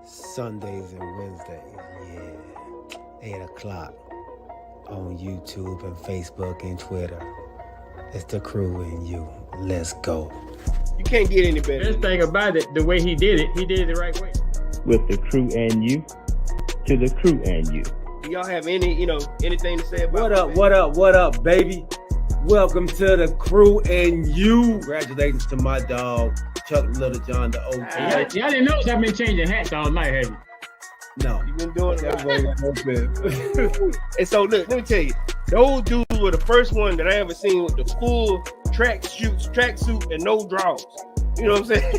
Sundays and Wednesdays. Yeah. 8 o'clock on YouTube and Facebook and Twitter. It's the crew and you. Let's go. You can't get any better. Best thing about it, the way he did it the right way. With the crew and you, to the crew and you. Do y'all have anything to say about What up, baby? Welcome to the crew and you. Congratulations to my dog, Chuck Little John, the OG. Y'all didn't notice I've been changing hats all night, have you? No. You've been doing that. And so look, let me tell you, those dudes were the first one that I ever seen with the full tracksuit and no drawers. You know what I'm saying?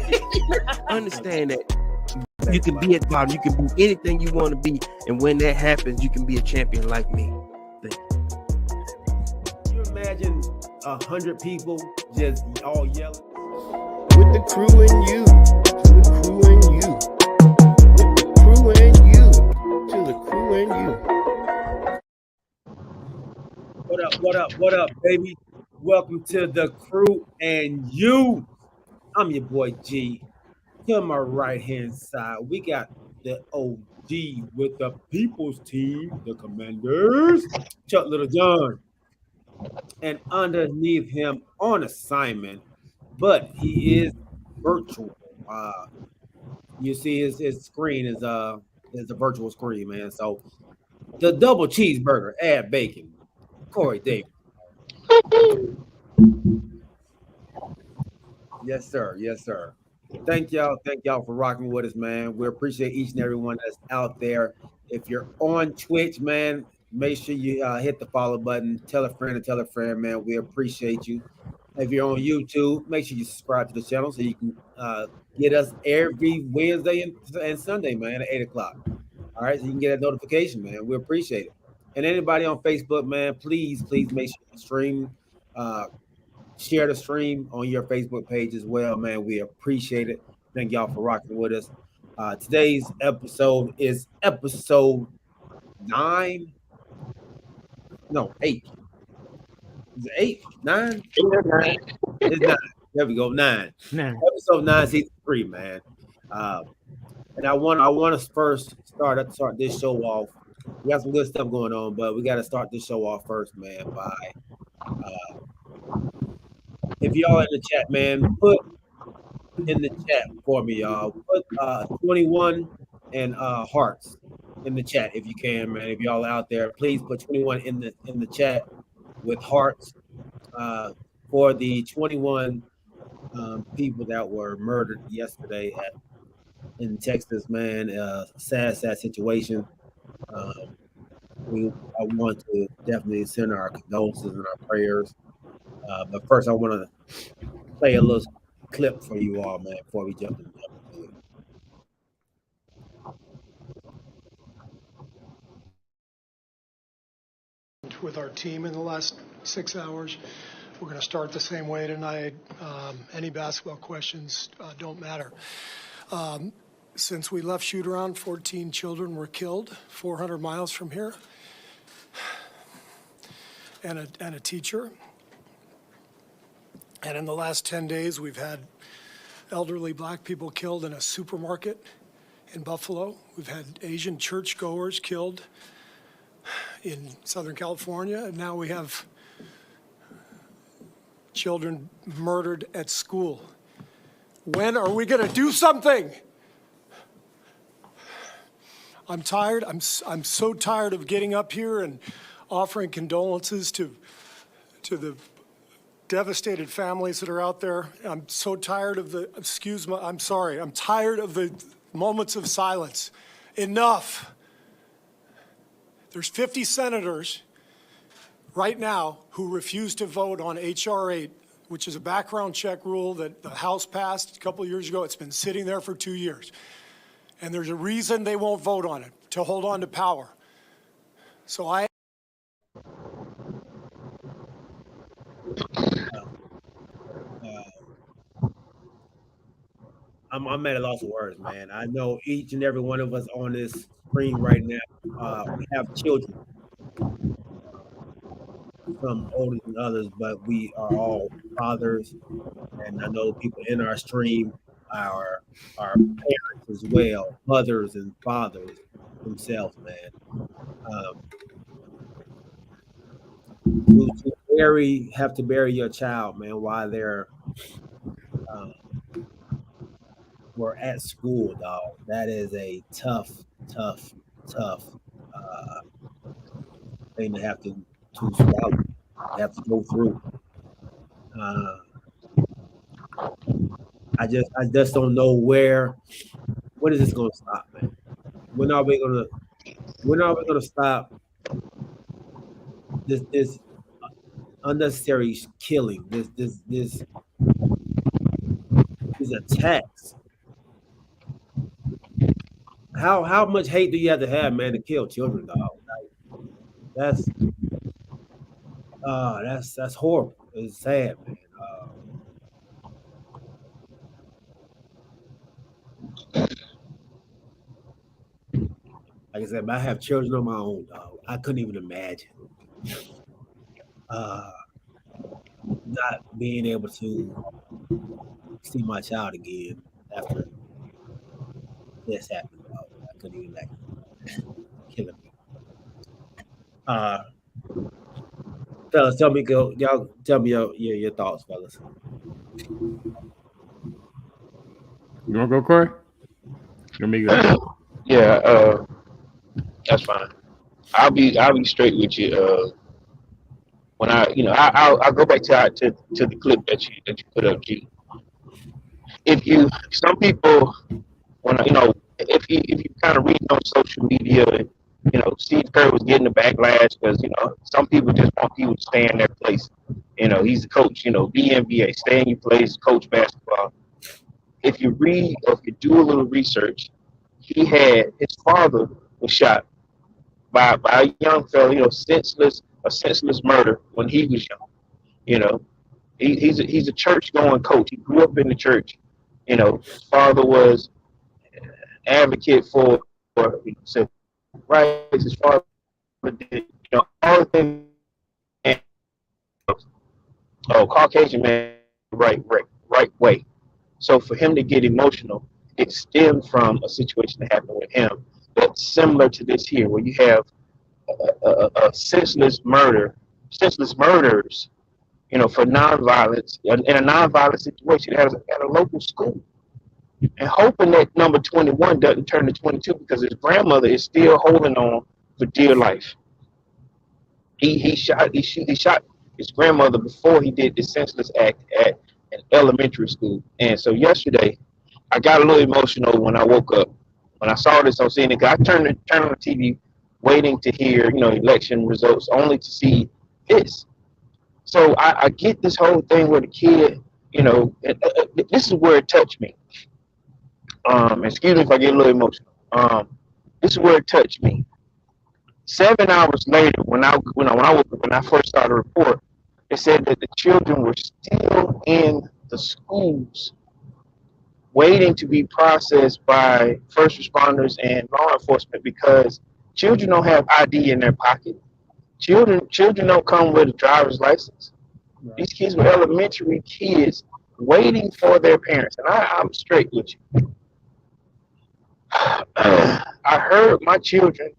Understand that you can be at the bottom, you can be anything you want to be, and when that happens, you can be a champion like me. Can you imagine 100 people just all yelling? With the crew and you, to the crew and you. With the crew and you, to the crew and you. What up, baby? Welcome to the crew and you. I'm your boy G. To my right hand side, we got the OG with the people's team, the Commanders, Chuck Little John. And underneath him on assignment, but he is virtual. You see his screen is a virtual screen, man. So the double cheeseburger, add bacon, Corey Davis. Yes, sir. Thank y'all for rocking with us, man. We appreciate each and every one that's out there. If you're on Twitch, man, make sure you hit the follow button. Tell a friend, man. We appreciate you. If you're on YouTube, make sure you subscribe to the channel so you can get us every Wednesday and Sunday, man, at 8 o'clock. All right, so you can get a notification, man. We appreciate it. And anybody on Facebook, man, please make sure you stream, share the stream on your Facebook page as well, man. We appreciate it. Thank y'all for rocking with us. Today's episode is episode 9. No, 8. Is it 8? 9? It's 9. There we go. 9. Episode 9, season 3, man. And I want to first start this show off. We got some good stuff going on, but we got to start this show off first, man. By if y'all in the chat, man, put in the chat for me, y'all. Put 21 and hearts in the chat if you can, man. If y'all out there, please put 21 in the chat with hearts for the 21 people that were murdered yesterday in Texas, man. Sad situation. I want to definitely send our condolences and our prayers. But first, I want to play a little clip for you all, man, before we jump into it. With our team in the last 6 hours. We're going to start the same way tonight. Any basketball questions don't matter. Since we left shoot-around, 14 children were killed 400 miles from here, and a teacher. And in the last 10 days, we've had elderly black people killed in a supermarket in Buffalo. We've had Asian churchgoers killed in Southern California, and now we have children murdered at school. When are we going to do something? I'm tired. I'm so tired of getting up here and offering condolences to the devastated families that are out there. I'm so tired of I'm tired of the moments of silence. Enough. There's 50 senators right now who refuse to vote on H.R. 8, which is a background check rule that the House passed a couple of years ago. It's been sitting there for 2 years. And there's a reason they won't vote on it, to hold on to power. So I'm at a loss of words, man. I know each and every one of us on this screen right now, we have children, some older than others, but we are all fathers. And I know people in our stream our parents as well, mothers and fathers themselves, man. Have to bury your child, man, while they're um, were at school, dog. That is a tough, tough, tough uh, thing to have to swallow, have to go through. Uh, I just don't know when is this gonna stop, man? When are we gonna stop this unnecessary killing, these attacks? How much hate do you have to have, man, to kill children, dog? Like, that's horrible. It's sad, man. Like I said, I have children of my own, dog. I couldn't even imagine not being able to see my child again after this happened, dog. I couldn't even imagine killing me. Fellas, tell me your thoughts, fellas. You want to go, Corey? Let me go. Yeah, that's fine. I'll be straight with you. When I'll go back to the clip that you put up, G. Some people, if you kind of read on social media, and Steve Kerr was getting the backlash because some people just want people to stay in their place. He's the coach. BNBA, stay in your place, coach basketball. If you read or if you do a little research, his father was shot by a young fellow, a senseless murder when he was young. He's a church going coach. He grew up in the church. His father was an advocate for civil rights. His father did all the things. Caucasian man, right way. So for him to get emotional, it stemmed from a situation that happened with him that's similar to this here, where you have a senseless murders, for nonviolence in a nonviolent situation at a local school, and hoping that number 21 doesn't turn to 22 because his grandmother is still holding on for dear life. He shot his grandmother before he did this senseless act at an elementary school. And so yesterday, I got a little emotional when I woke up. When I saw this on CNN, I turned on the TV waiting to hear, election results, only to see this. So I get this whole thing where the kid, this is where it touched me. Excuse me if I get a little emotional. This is where it touched me. 7 hours later, when I first saw the report, it said that the children were still in the schools waiting to be processed by first responders and law enforcement because children don't have ID in their pocket. Children don't come with a driver's license. Right. These kids were elementary kids waiting for their parents. And I'm straight with you. I heard my children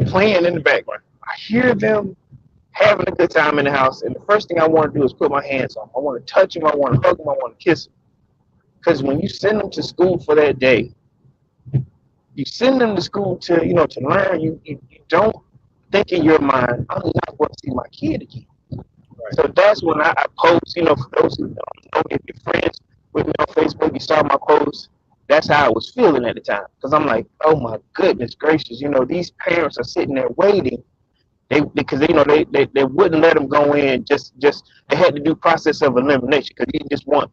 playing in the background. I hear them having a good time in the house, and the first thing I want to do is put my hands on them. I want to touch them, I want to hug them, I want to kiss them. Because when you send them to school for that day, you send them to school to learn. You don't think in your mind, I'm not going to see my kid again. Right. So that's when I post, for those who don't know, if you're friends with me on Facebook, you saw my post. That's how I was feeling at the time. Because I'm like, oh my goodness gracious, these parents are sitting there waiting. Because they wouldn't let them go in. Just they had to do process of elimination because you just want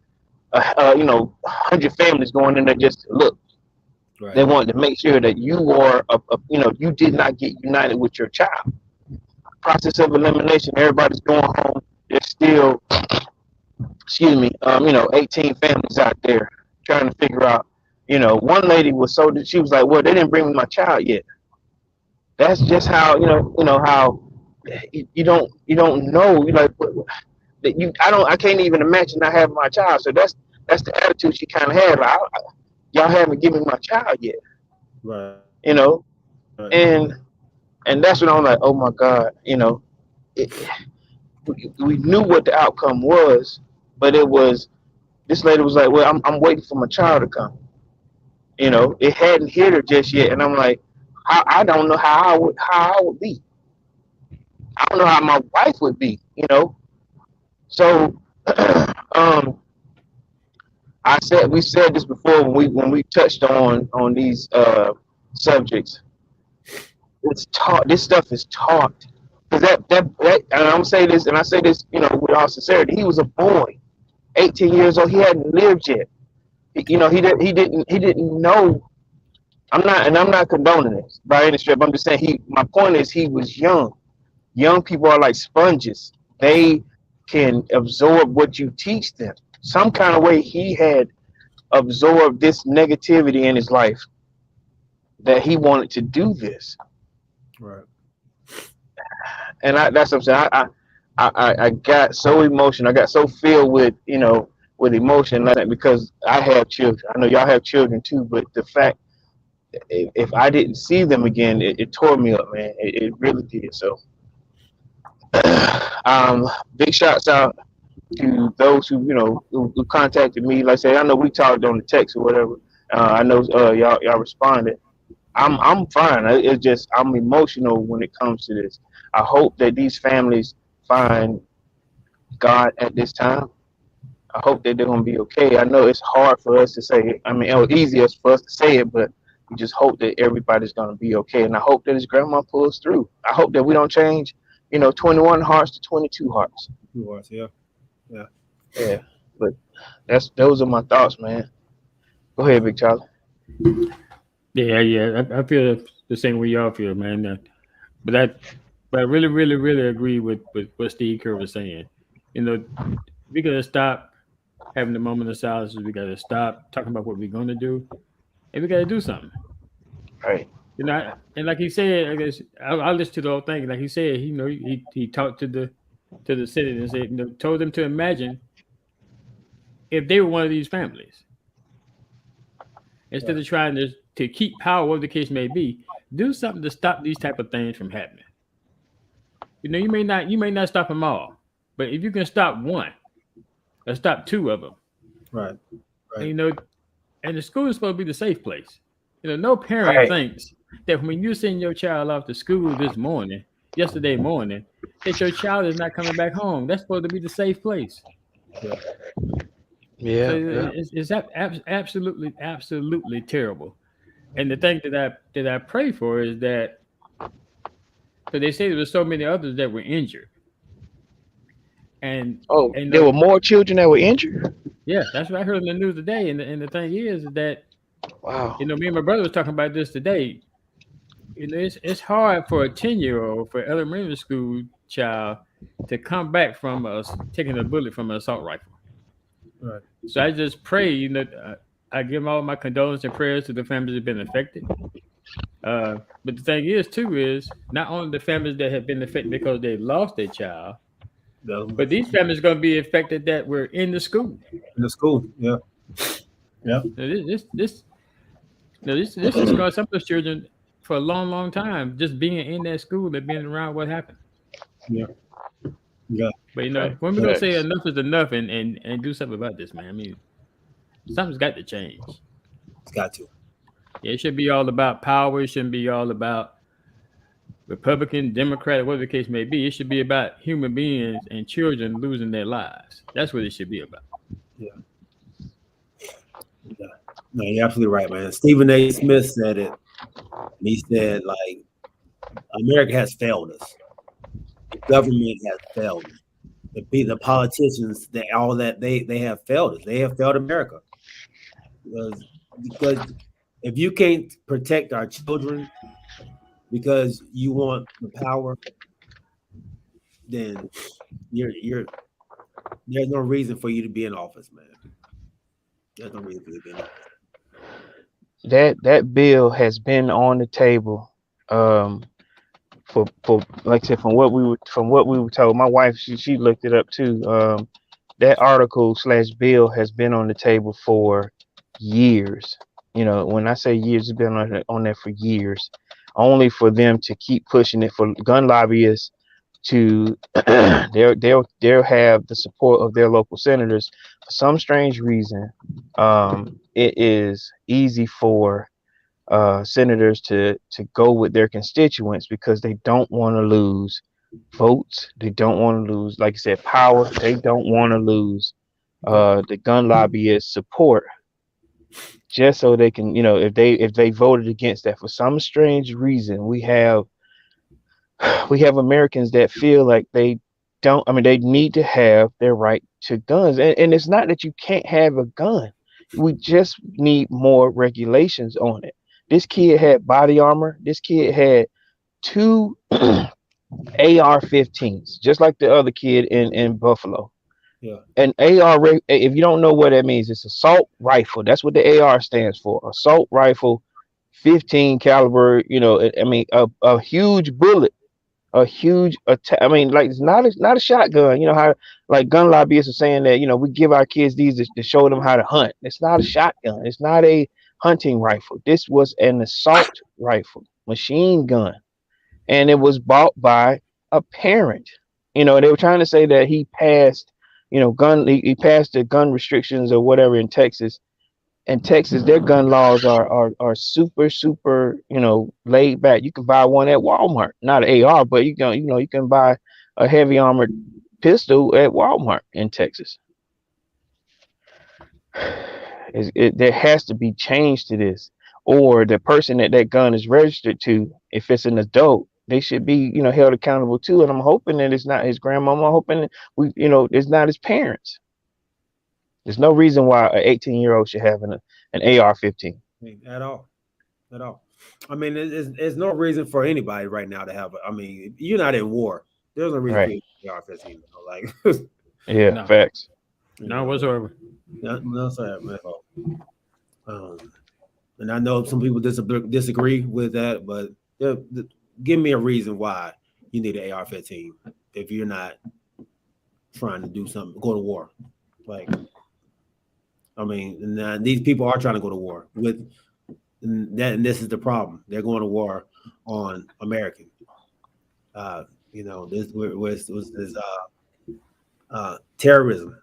100 families going in there just to look. Right. They wanted to make sure that you are you did not get united with your child. Process of elimination. Everybody's going home. There's still 18 families out there trying to figure out. One lady was she was like, well, they didn't bring me my child yet. That's just how how you don't know. I can't even imagine not having my child. So that's that's the attitude she kind of had. Like, y'all haven't given me my child yet, Right. you know. Right. And that's when I'm like, oh my God, you know, we knew what the outcome was, but it was, this lady was like, well, I'm waiting for my child to come. You know, it hadn't hit her just yet, and I'm like, I don't know how I would be. I don't know how my wife would be. You know, so we said this before when we touched on these subjects. It's taught. This stuff is taught. Because that and I'm gonna say this, and I say this, you know, with all sincerity. He was a boy, 18 years old. He hadn't lived yet. You know, he didn't know. I'm not condoning this by any stretch. I'm just saying my point is he was young. Young people are like sponges. They can absorb what you teach them. Some kind of way he had absorbed this negativity in his life that he wanted to do this. Right. And that's what I'm saying. I got so emotional. I got so filled with, you know, with emotion, like that, because I have children. I know y'all have children too, but the fact, if I didn't see them again, it tore me up, man. It really did. So, big shouts out to those who, you know, who contacted me. Like I say, I know we talked on the text or whatever. I know y'all responded. I'm fine. It's just I'm emotional when it comes to this. I hope that these families find God at this time. I hope that they're gonna be okay. I know it's hard for us to say. I mean, it was easier for us to say it, but we just hope that everybody's gonna be okay. And I hope that his grandma pulls through. I hope that we don't change, you know, 21 hearts to 22 hearts. 2 hearts, yeah. Yeah. But those are my thoughts, man. Go ahead, Big Charlie. Yeah. I feel the same way y'all feel, man. But I really, really, really agree with what Steve Kerr was saying. You know, we gotta stop having the moment of silence. We gotta stop talking about what we're gonna do, and we gotta do something. Right. You know, and like he said, I guess I'll listen to the whole thing. Like he said, you know, he talked to the citizens, and said, you know, told them to imagine if they were one of these families. Instead of trying to keep power, whatever the case may be, do something to stop these type of things from happening. You know, you may not stop them all, but if you can stop one, or stop 2 of them, Right. and, you know, and the school is supposed to be the safe place. You know, no parent thinks that when you send your child off to school yesterday morning, that your child is not coming back home. That's supposed to be the safe place. Yeah. So it's absolutely terrible. And the thing that I pray for is that, because they say there were so many others that were injured. And there were more children that were injured. Yeah, that's what I heard in the news today. And the thing is that, wow, you know, me and my brother was talking about this today. You know, it's hard for a 10-year-old, for elementary school child, to come back from taking a bullet from an assault rifle. Right. So I just pray, you know, I give all my condolences and prayers to the families that have been affected. But the thing is, too, is not only the families that have been affected because they lost their child, but these families are going to be affected that were in the school. In the school, yeah. Now, this is going to some of those children for a long, long time, just being in that school and being around what happened. Yeah. But, you know, when we're going to say enough is enough and do something about this, man, I mean, something's got to change. It's got to. Yeah, it should be all about power. It shouldn't be all about Republican, Democrat, whatever the case may be. It should be about human beings and children losing their lives. That's what it should be about. Yeah. No, you're absolutely right, man. Stephen A. Smith said it. And he said, like, America has failed us. The government has failed us. The politicians, they have failed us. They have failed America. Because if you can't protect our children because you want the power, then there's no reason for you to be in office, man. There's no reason for you to be in office. That bill has been on the table for like I said, from what we were told. My wife, she looked it up too. that article / bill has been on the table for years. You know, when I say years, it's been on there for years, only for them to keep pushing it, for gun lobbyists to they'll have the support of their local senators. For some strange reason, it is easy for senators to go with their constituents because they don't want to lose votes. They don't want to lose, like I said, power. They don't want to lose the gun lobbyist support, just so they can, you know, if they voted against that for some strange reason, we have Americans that feel like they don't. I mean, they need to have their right to guns, and it's not that you can't have a gun. We just need more regulations on it. This kid had body armor. This kid had 2 AR-15s, just like the other kid in Buffalo. Yeah. An AR, if you don't know what that means, it's assault rifle. That's what the AR stands for. Assault rifle, 15 caliber. You know, I mean, a huge bullet, a huge attack. I mean, like, it's not a shotgun. You know how, like, gun lobbyists are saying that, you know, we give our kids these to show them how to hunt. It's not a shotgun. It's not a hunting rifle. This was an assault rifle, machine gun, and it was bought by a parent. You know, they were trying to say that he passed, you know, he passed the gun restrictions or whatever in Texas. In Texas, their gun laws are super, you know, laid back. You can buy one at Walmart, not an AR, but you can buy a heavy armored pistol at Walmart in Texas. There has to be change to this, or the person that gun is registered to, if it's an adult, they should be, you know, held accountable too. And I'm hoping that it's not his grandmama. I'm hoping that it's not his parents. There's no reason why an 18-year-old should have an AR-15 at all. I mean, there's no reason for anybody right now to have. I mean, you're not in war. There's no reason for AR-15. You know, like, yeah, no. Facts. No whatsoever. No, sorry, man. And I know some people disagree with that, but give me a reason why you need an AR-15 if you're not trying to do something, go to war. Like, I mean, and these people are trying to go to war with that, and this is the problem. They're going to war on American. You know, this was terrorism.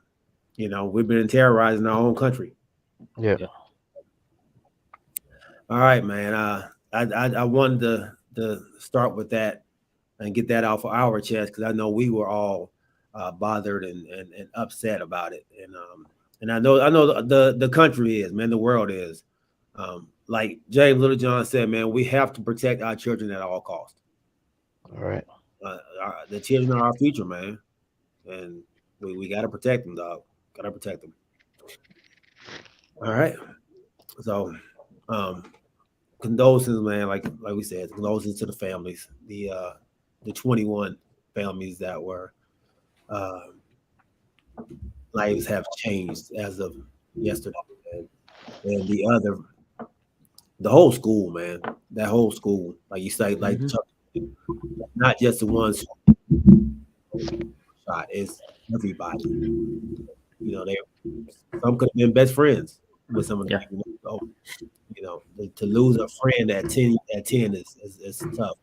You know, we've been terrorizing our own country. Yeah. All right, man. I wanted to start with that and get that off of our chest because I know we were all bothered and upset about it, and I know the country is, man, the world is. Like James Littlejohn said, man, we have to protect our children at all costs. All right. The children are our future, man, and we got to protect them, dog. Got to protect them. All right. So, condolences, man. Like we said, condolences to the families, the 21 families that were lives have changed as of yesterday, and the whole school, man. That whole school, like you say, like not just the ones shot, it's everybody. You know, some could have been best friends with some of the people. So, you know, to lose a friend at 10 is tough.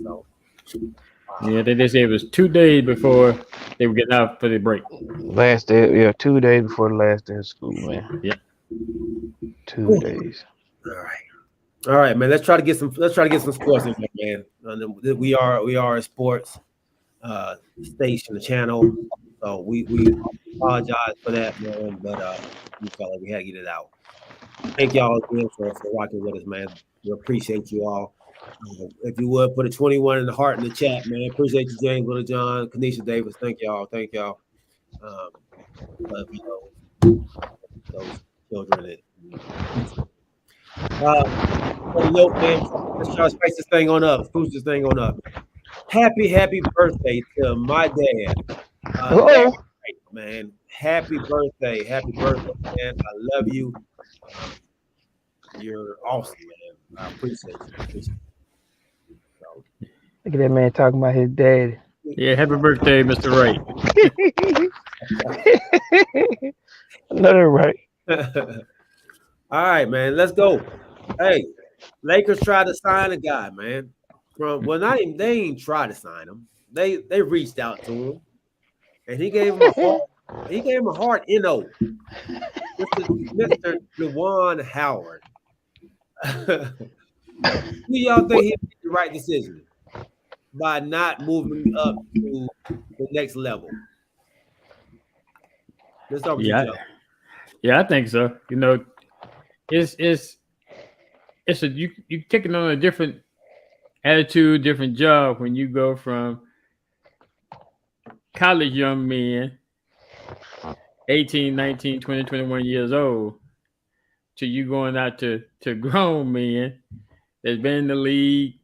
So, yeah, they say it was 2 days before they were getting out for the break. Last day, 2 days before the last day of school, man. Yeah, 2 days. All right, man. Let's try to get some sports in there, man. We are a sports station, the channel. So we apologize for that, man. But we felt like we had to get it out. Thank y'all again for rocking with us, man. We appreciate you all. If you would put a 21 in the heart in the chat, man. Appreciate you, James Littlejohn, Kanisha Davis. Thank y'all. Love you, those children. On the note, man, let's try to spice this thing on up. Spruce this thing on up. Happy birthday to my dad. Man, happy birthday, man. I love you. You're awesome, man. I appreciate you. Look at that man talking about his dad. Yeah, happy birthday, Mr. Wright. No, they're right. All right, man. Let's go. Hey, Lakers tried to sign a guy, man. Not even they ain't try to sign him. They reached out to him, and he gave him a hard NO. Mr. Juwan Howard. Do y'all think he made the right decision by not moving up to the next level? Let's start with you, Joe. Yeah, I think so. You know, it's you taking on a different attitude, different job when you go from college young men, 18, 19, 20, 21 years old, to you going out to grown men that's been in the league.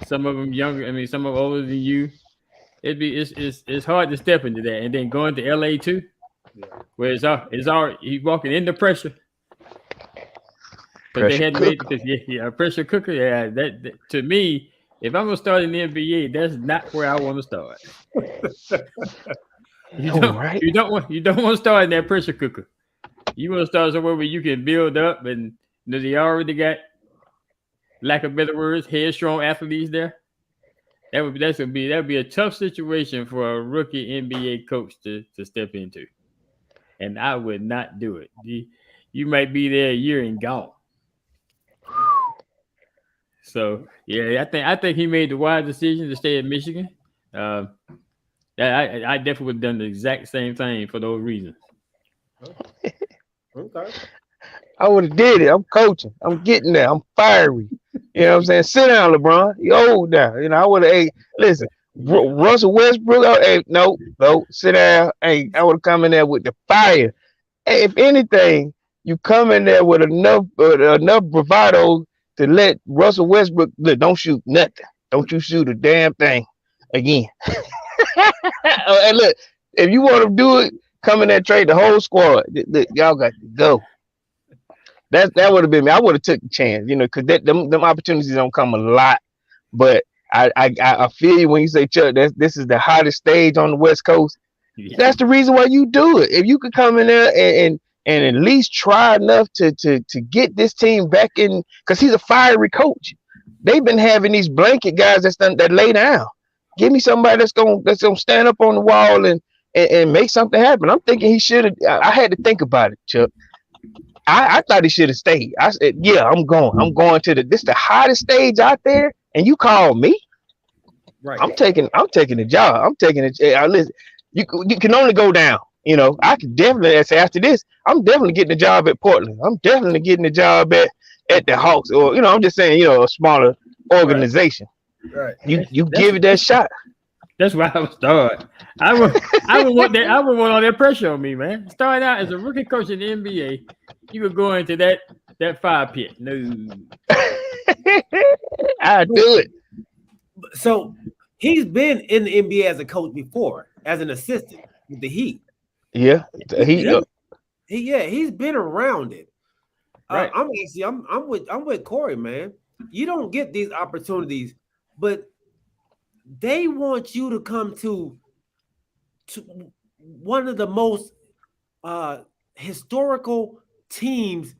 Some of them younger, I mean, some of them older than you. It's hard to step into that, and then going to LA too, where it's all he's walking into pressure. But they had made a pressure cooker. Yeah, that to me, if I'm gonna start in the NBA, that's not where I want to start. You don't want to start in that pressure cooker. You want to start somewhere where you can build up, and they already got, lack of better words, headstrong athletes there. That would be a tough situation for a rookie NBA coach to step into, and I would not do it. You might be there a year and gone. So yeah, I think he made the wise decision to stay at Michigan. I definitely would have done the exact same thing for those reasons. Okay. I would have did it. I'm coaching. I'm getting there. I'm fiery. You know what I'm saying? Sit down, LeBron. You old now. You know, I would have, listen, Russell Westbrook, no, sit down. Hey, I would have come in there with the fire. Hey, if anything, you come in there with enough bravado to let Russell Westbrook, look, don't shoot nothing. Don't you shoot a damn thing again. And look, if you want to do it, come in there, trade the whole squad. Look, y'all got to go. That would have been me. I would have took the chance, you know, because them opportunities don't come a lot. But I feel you when you say, Chuck, this is the hottest stage on the West Coast. Yeah. That's the reason why you do it. If you could come in there and at least try enough to get this team back in, because he's a fiery coach. They've been having these blanket guys that lay down. Give me somebody that's gonna stand up on the wall and make something happen. I'm thinking he should have. I had to think about it, Chuck. I thought he should have stayed. I said, yeah, I'm going to this the hottest stage out there, and you call me. Right. I'm taking the job. I'm taking it. Listen, you can only go down. You know, I can definitely say after this, I'm definitely getting a job at Portland. I'm definitely getting a job at the Hawks, or you know, I'm just saying, you know, a smaller organization. Right. You give it that shot. That's why I would start. I would want that. I would want all that pressure on me, man. Starting out as a rookie coach in the NBA, you could go into that fire pit. No, I do it. So he's been in the NBA as a coach before, as an assistant with the Heat. Yeah, he's been around it. Right. I'm with Corey, man. You don't get these opportunities, but they want you to come to one of the most historical teams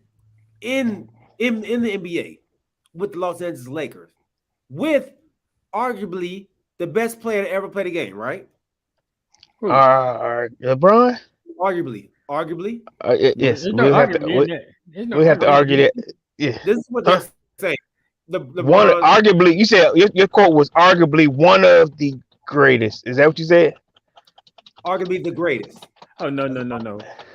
in the NBA with the Los Angeles Lakers, with arguably the best player to ever play the game, right? LeBron. Arguably. Yes, we have to argue that. Yeah, this is what they're saying. One arguably, you said your quote was arguably one of the greatest. Is that what you said? Arguably the greatest. Oh no.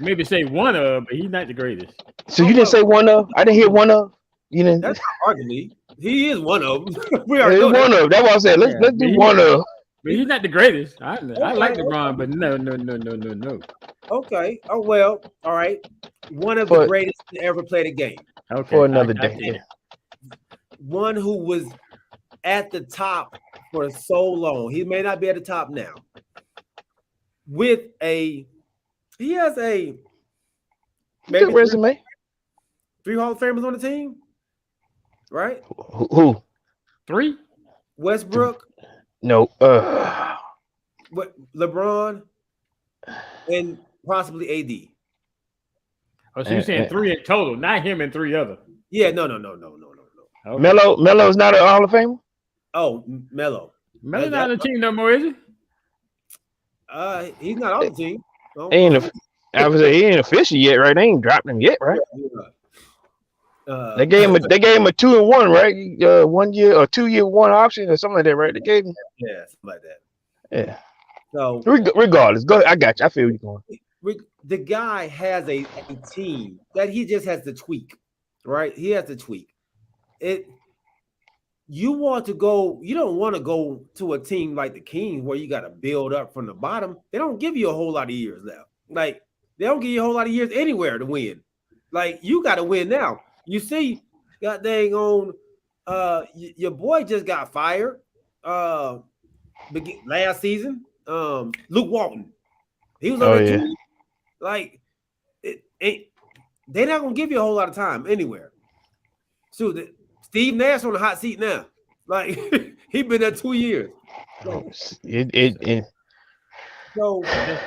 Maybe say one of, but he's not the greatest. So you didn't say one of? I didn't hear one of. You didn't. That's arguably. He is one of them. One of. That's what I said. Let's do one of. But he's not the greatest. I like LeBron, but no. Okay. Oh well. All right. One of the greatest to ever play the game. Okay. For another day. One who was at the top for so long. He may not be at the top now. He has a maybe resume. 3 Hall of Famers on the team, right? Who? 3? Westbrook. No. What? LeBron. and possibly AD. Oh, so you're saying 3 in total, not him and 3 other. Yeah, no. Okay. Melo's not a Hall of Famer. Oh, Melo. Melo's not on the team no more, is he? He's not on the team. No. He ain't official yet, right? They ain't dropped him yet, right? They gave him a 2-1, right? 1 year or 2 year 1 option or something like that, right? They gave him. Yeah, something like that. Yeah. So regardless, go. I got you. I feel you going. The guy has a team that he just has to tweak, right? He has to tweak it. You want to go, you don't want to go to a team like the Kings where you got to build up from the bottom. They don't give you a whole lot of years left. Like, they don't give you a whole lot of years anywhere to win. Like, you got to win now. You see, god dang on, your boy just got fired last season. Luke Walton. He was on the team. Like, they're not going to give you a whole lot of time anywhere. So, Steve Nash on the hot seat now. Like, he been there 2 years. Like, so I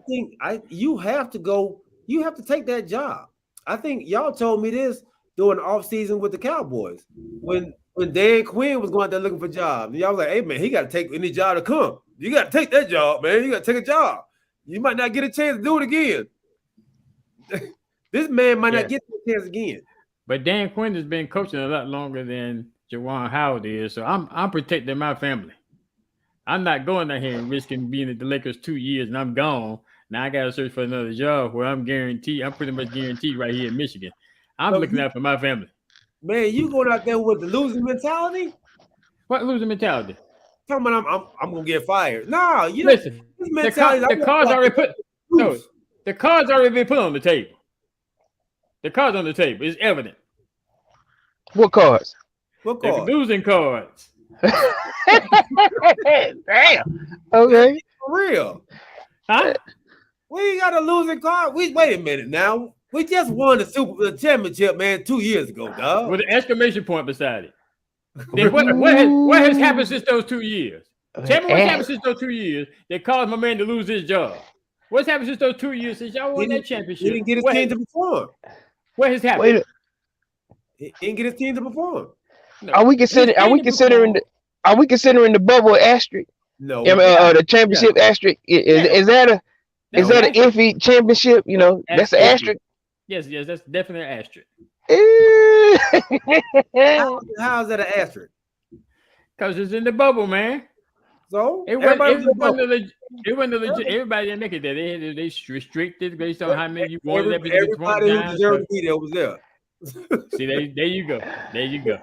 think you have to go. You have to take that job. I think y'all told me this during the offseason with the Cowboys when Dan Quinn was going out there looking for jobs. And y'all was like, "Hey man, he got to take any job to come. You got to take that job, man. You got to take a job. You might not get a chance to do it again. This man might not get a chance again." But Dan Quinn has been coaching a lot longer than Juwan Howard is, so I'm protecting my family. I'm not going out here and risking being at the Lakers 2 years and I'm gone. Now I got to search for another job where I'm pretty much guaranteed right here in Michigan. I'm looking out for my family. Man, you going out there with the losing mentality? What losing mentality? Talking about I'm gonna get fired. No, you listen. The cards already been put on the table. The cards on the table. It's evident. What cards? What cards? The losing cards. Damn. Okay. For real. Huh? We got a losing card. Wait a minute now. We just won the championship, man, 2 years ago, dog. With an exclamation point beside it. Then what has happened since those 2 years? Tell me what's happened since those 2 years that caused my man to lose his job. What's happened since those 2 years since y'all won that championship? He didn't get his team to perform. What has happened? He didn't get his team to perform. No. Are we considering the bubble asterisk? No. The championship asterisk is that an iffy championship? You know, that's an asterisk. Yes, that's definitely an asterisk. How is that an asterisk? Because it's in the bubble, man. So everybody didn't make it there. They restricted based on how many you wanted. Everybody who deserved to be there was there. See, there you go.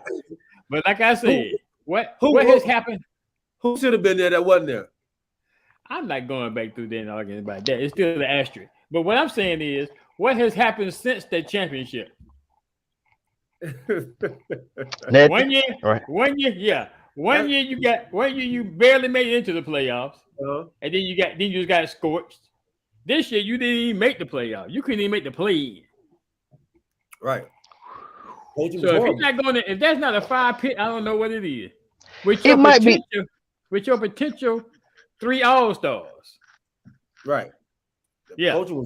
But like I said, what has happened? Who should have been there that wasn't there? I'm not going back through there and arguing about that. It's still the asterisk. But what I'm saying is, what has happened since the championship? 1 year, right. 1 year, yeah. 1 year you barely made it into the playoffs, and then you just got scorched. This year you didn't even make the playoffs. You couldn't even make the play. Right. So if that's not a 5-pit, I don't know what it is. With your potential 3 All-Stars. Right. Yeah. Coaching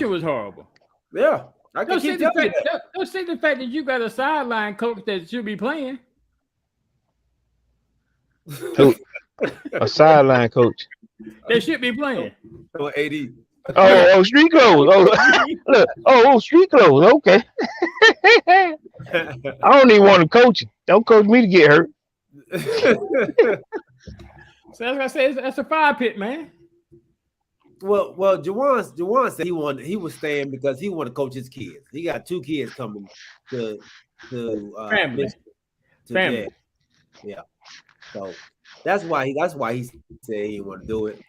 was horrible. Yeah. Don't say the fact that you got a sideline coach that should be playing. A sideline coach. They should be playing. AD. Oh, street clothes. Look, street clothes. Okay. I don't even want to coach. Don't coach me to get hurt. So as I said, that's a 5-pit, man. Well, Juwan said he was staying because he wanted to coach his kids. He got 2 kids coming to family. Yeah. So that's why he said he didn't want to do it.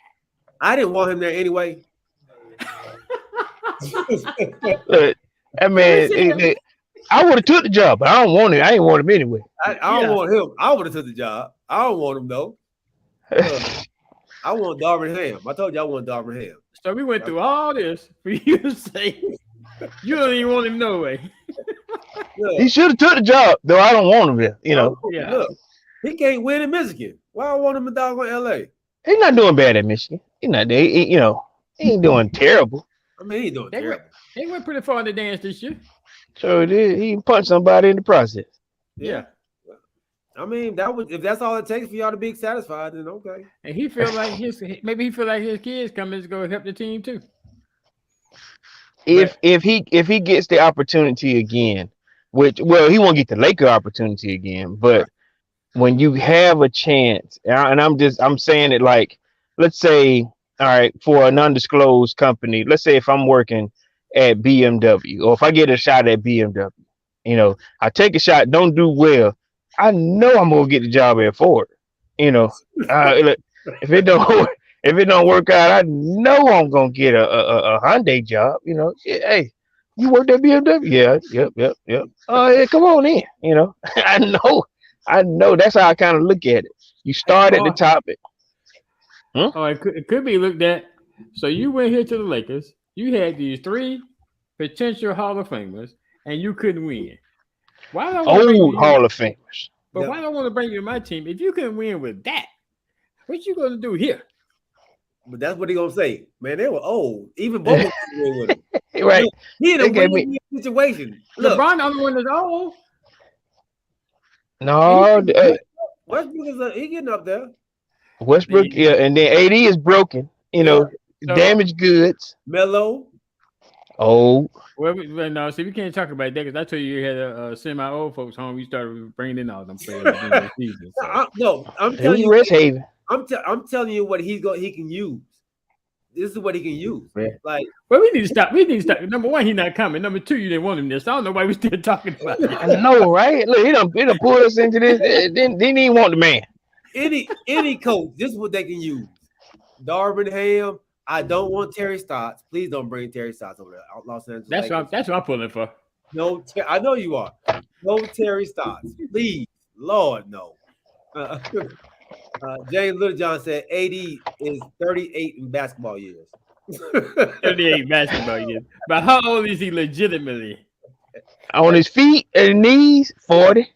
I didn't want him there anyway. Look, I mean, I would have took the job, but I don't want it. I ain't want him anyway. I don't want him. I would have took the job. I don't want him though. I want Darvin Ham. I told you I want Darvin Ham. So we went through all this for you to say you don't even want him no way. He should have took the job, though. I don't want him there. You know. Yeah. Look, he can't win in Michigan. Why I want him in doggone LA? He's not doing bad at Michigan. he ain't doing terrible. I mean, he doing terrible. They went pretty far in the dance this year. So he punched somebody in the process. Yeah. I mean, if that's all it takes for y'all to be satisfied, then okay. And he feel like his kids coming to go help the team too. If he gets the opportunity again, he won't get the Laker opportunity again, but when you have a chance, and I'm saying it like, let's say, all right, for an undisclosed company, let's say if I'm working at BMW or if I get a shot at BMW, I take a shot, don't do well, I know I'm gonna get the job at Ford. Look, if it don't work out, I know I'm gonna get a Hyundai job. Hey, you worked at BMW? Yeah, yep. Oh, yeah, come on in. I know. That's how I kind of look at it. You start at the top. Oh, it could be looked at. So you went here to the Lakers. You had these 3 potential Hall of Famers, and you couldn't win. Why don't Hall of Famers? But why don't I want to bring you to my team if you couldn't win with that? What you gonna do here? But that's what he gonna say, man. They were old. Even both of them win with him. Right? He in a win situation. Look, LeBron the only one that's old. No, Westbrook is he getting up there. Westbrook, yeah, and then AD is broken. Damaged goods. Melo. Oh. Well, no, see, we can't talk about that because I told you you had a semi-old folks home. We started bringing in all them players in the season. So. I'm telling you, Rest Haven. I'm telling you what he can use. This is what he can use. Yeah. Like, well, we need to stop. Number one, he's not coming. Number two, you didn't want him there. So I don't know why we still talking about it. I know, right? Look, he done pulled us into this. Didn't even want the man. Any coach, this is what they can use. Darvin Ham. I don't want Terry Stotts. Please don't bring Terry Stotts over there. Los Angeles. That's what I'm pulling for. No, I know you are. No Terry Stotts. Please, Lord, no. James Littlejohn said AD is 38 in basketball years. 38 basketball years. But how old is he legitimately? On his feet and knees, 40.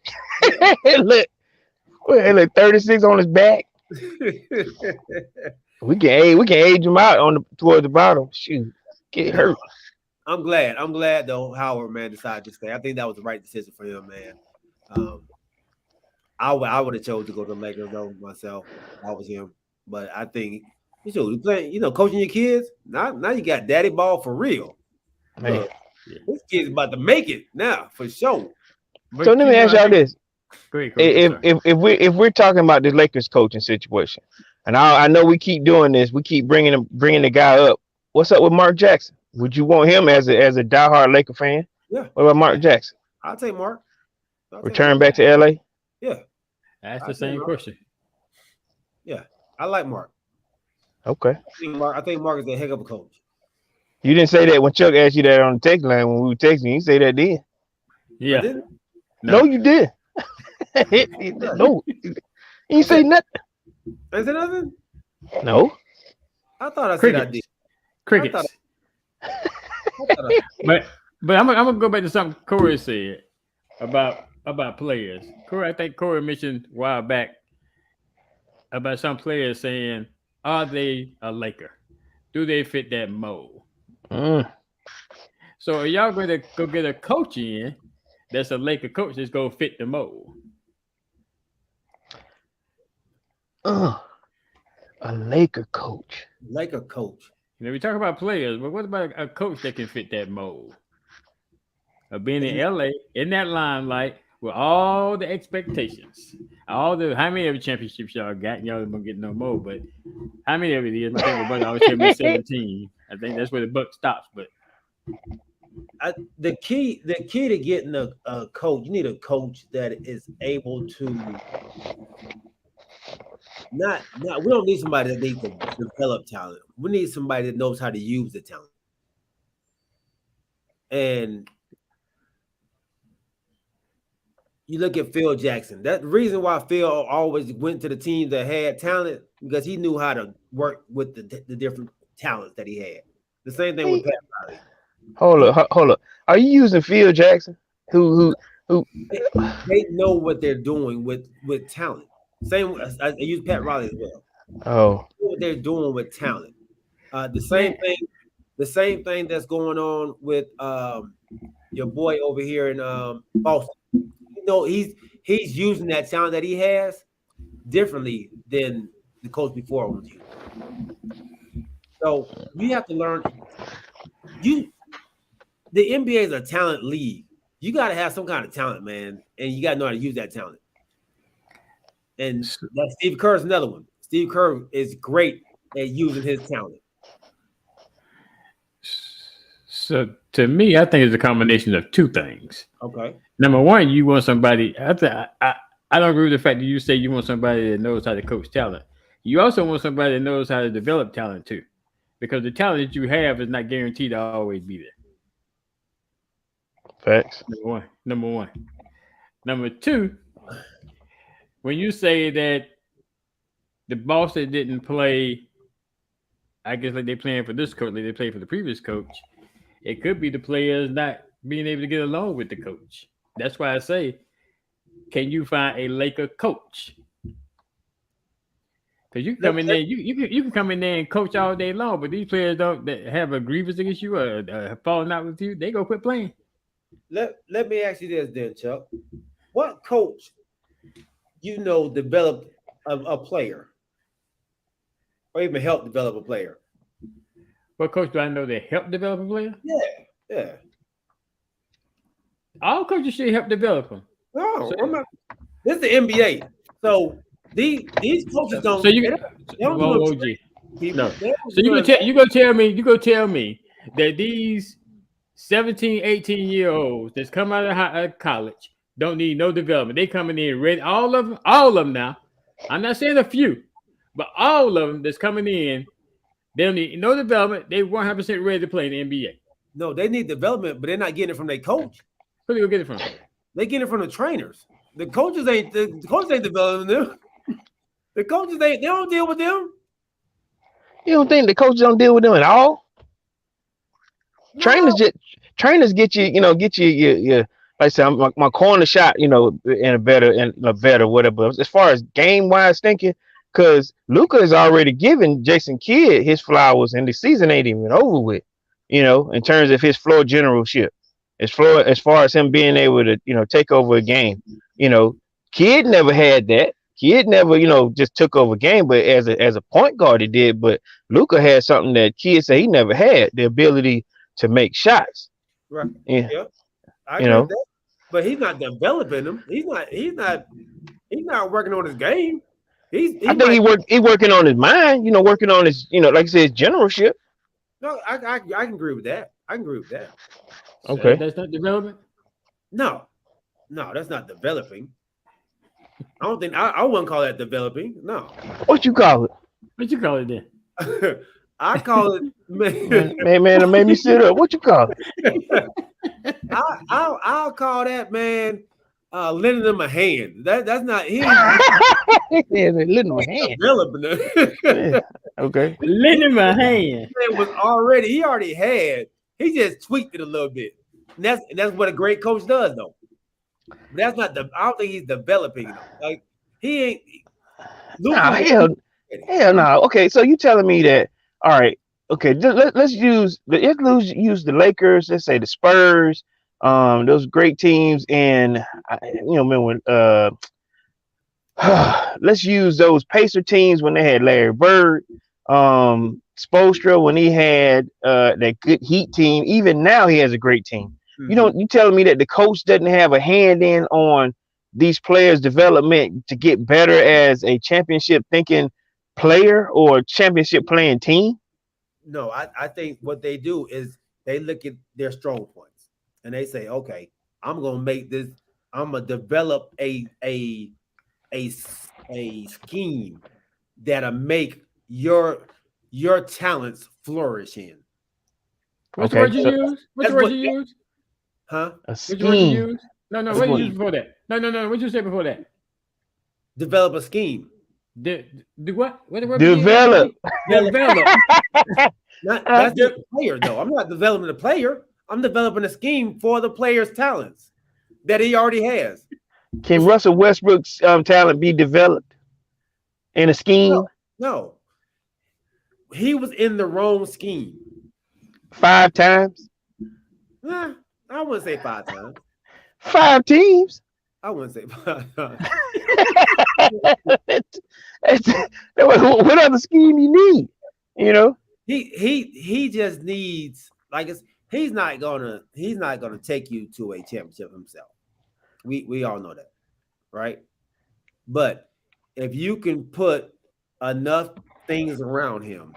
look, 36 on his back. We can age him out towards the bottom. Shoot, get hurt. I'm glad though Howard, man, decided to stay. I think that was the right decision for him, man. I would have chose to go to the Lakers though myself. I was him, but I think you playing, coaching your kids. Now you got daddy ball for real. Man, this kid's about to make it now for sure. So let me ask y'all this: Great. If we're talking about the Lakers coaching situation, and I know we keep doing this, we keep bringing the guy up. What's up with Mark Jackson? Would you want him as a diehard Laker fan? Yeah. What about Mark Jackson? I'll take Mark. Return back to LA? Yeah. That's the same question. Yeah, I like Mark. Okay. I think Mark is a heck of a coach. You didn't say that when Chuck asked you that on the text line when we were texting. You say that then. Yeah. No, you did. No. You say nothing. I said nothing? No. I thought I said I did. Crickets. But I'm gonna go back to something Corey said about players. I think Corey mentioned a while back about some players saying, "Are they a Laker? Do they fit that mold?" So are y'all going to go get a coach in that's a Laker coach that's going to fit the mold? A Laker coach. Laker coach. We talk about players, but what about a coach that can fit that mold? Of being in LA in that limelight with all the expectations, how many of the championships y'all got? Y'all don't get no more, but how many of it is? My favorite brother always tell me 17. I think that's where the buck stops. But the key to getting a coach, you need a coach that is able to not. We don't need somebody that needs to develop talent. We need somebody that knows how to use the talent. And you look at Phil Jackson. That's the reason why Phil always went to the teams that had talent, because he knew how to work with the different talents that he had. The same thing with Pat Riley. Hold up. Are you using Phil Jackson? Who? They know what they're doing with talent. Same. I use Pat Riley as well. Oh, They know what they're doing with talent. The same thing that's going on with your boy over here in Boston. You know, he's using that talent that he has differently than the coach before was using. So you have to learn. The NBA is a talent league. You got to have some kind of talent, man, and you got to know how to use that talent. And that Steve Kerr is another one. Steve Kerr is great at using his talent. So to me, I think it's a combination of two things. Okay. Number one, you want somebody. I don't agree with the fact that you say you want somebody that knows how to coach talent. You also want somebody that knows how to develop talent too, because the talent that you have is not guaranteed to always be there. Facts. Number one. Number two, when you say that the Boston didn't play, I guess like they playing for this coach, like they played for the previous coach, it could be the players not being able to get along with the coach. That's why I say, can you find a Laker coach? Because you can come in there, you can come in there and coach all day long, but these players that have a grievance against you or falling out with you, they go quit playing. Let me ask you this then, Chuck. What coach developed a player or even helped develop a player? What coach do I know that helped develop a player? Yeah. All coaches should help develop them. No, this is the NBA. So these coaches don't. So you go tell me that these 17, 18-year-olds that's come out of college don't need no development. They coming in ready. All of them now. I'm not saying a few, but all of them that's coming in, they don't need no development. They 100% ready to play in the NBA. No, they need development, but they're not getting it from their coach. Who do you get it from? They get it from the trainers. The coaches ain't developing them. The coaches they don't deal with them. You don't think the coaches don't deal with them at all? No. Trainers get you, your like I said, my corner shot, in a better whatever. As far as game wise thinking, because Luka has already given Jason Kidd his flowers, and the season ain't even over with. In terms of his floor generalship, as far as him being able to, take over a game. Kidd never had that. Kidd never, just took over a game, but as a point guard he did. But Luka had something that Kidd said he never had: the ability to make shots. Right. Yeah. I agree with that. But he's not developing them. He's not working on his game. He's working on his mind, working on his, like I said, his generalship. No, I can agree with that. Okay. So that's not development? No, that's not developing. I don't think I wouldn't call that developing. No. What you call it? What you call it then? I call it man, it made me sit up. What you call it? I'll call that, man, lending them a hand. That's not he. Lending him a hand. Developing Okay. Lending him a hand. He already had. He just tweaked it a little bit. And that's what a great coach does, though. But that's not I don't think he's developing them. Like he ain't. Hell no. Okay, so you telling me that? All right. Okay, let's use the Lakers. Let's say the Spurs. Those great teams, and let's use those Pacer teams when they had Larry Bird, Spoelstra when he had that good Heat team. Even now, he has a great team. Mm-hmm. You telling me that the coach doesn't have a hand in on these players' development to get better as a championship thinking player or championship playing team? No, I think what they do is they look at their strong points and they say, okay, I'm gonna develop a scheme that'll make your talents flourish in. What's the word you use? What's the word you use? Huh? What's the word you use? No, what did you use before that? No, what did you say before that? Develop a scheme. Do what? What the word? Develop. That's the player, though. I'm not developing a player. I'm developing a scheme for the player's talents that he already has. Can Russell Westbrook's talent be developed in a scheme? No. he was in the wrong scheme. 5 times? I wouldn't say 5 times. 5 teams? I wouldn't say 5 times. What other scheme you need? You know, he just needs like he's not gonna take you to a championship himself. We all know that, right? But if you can put enough things around him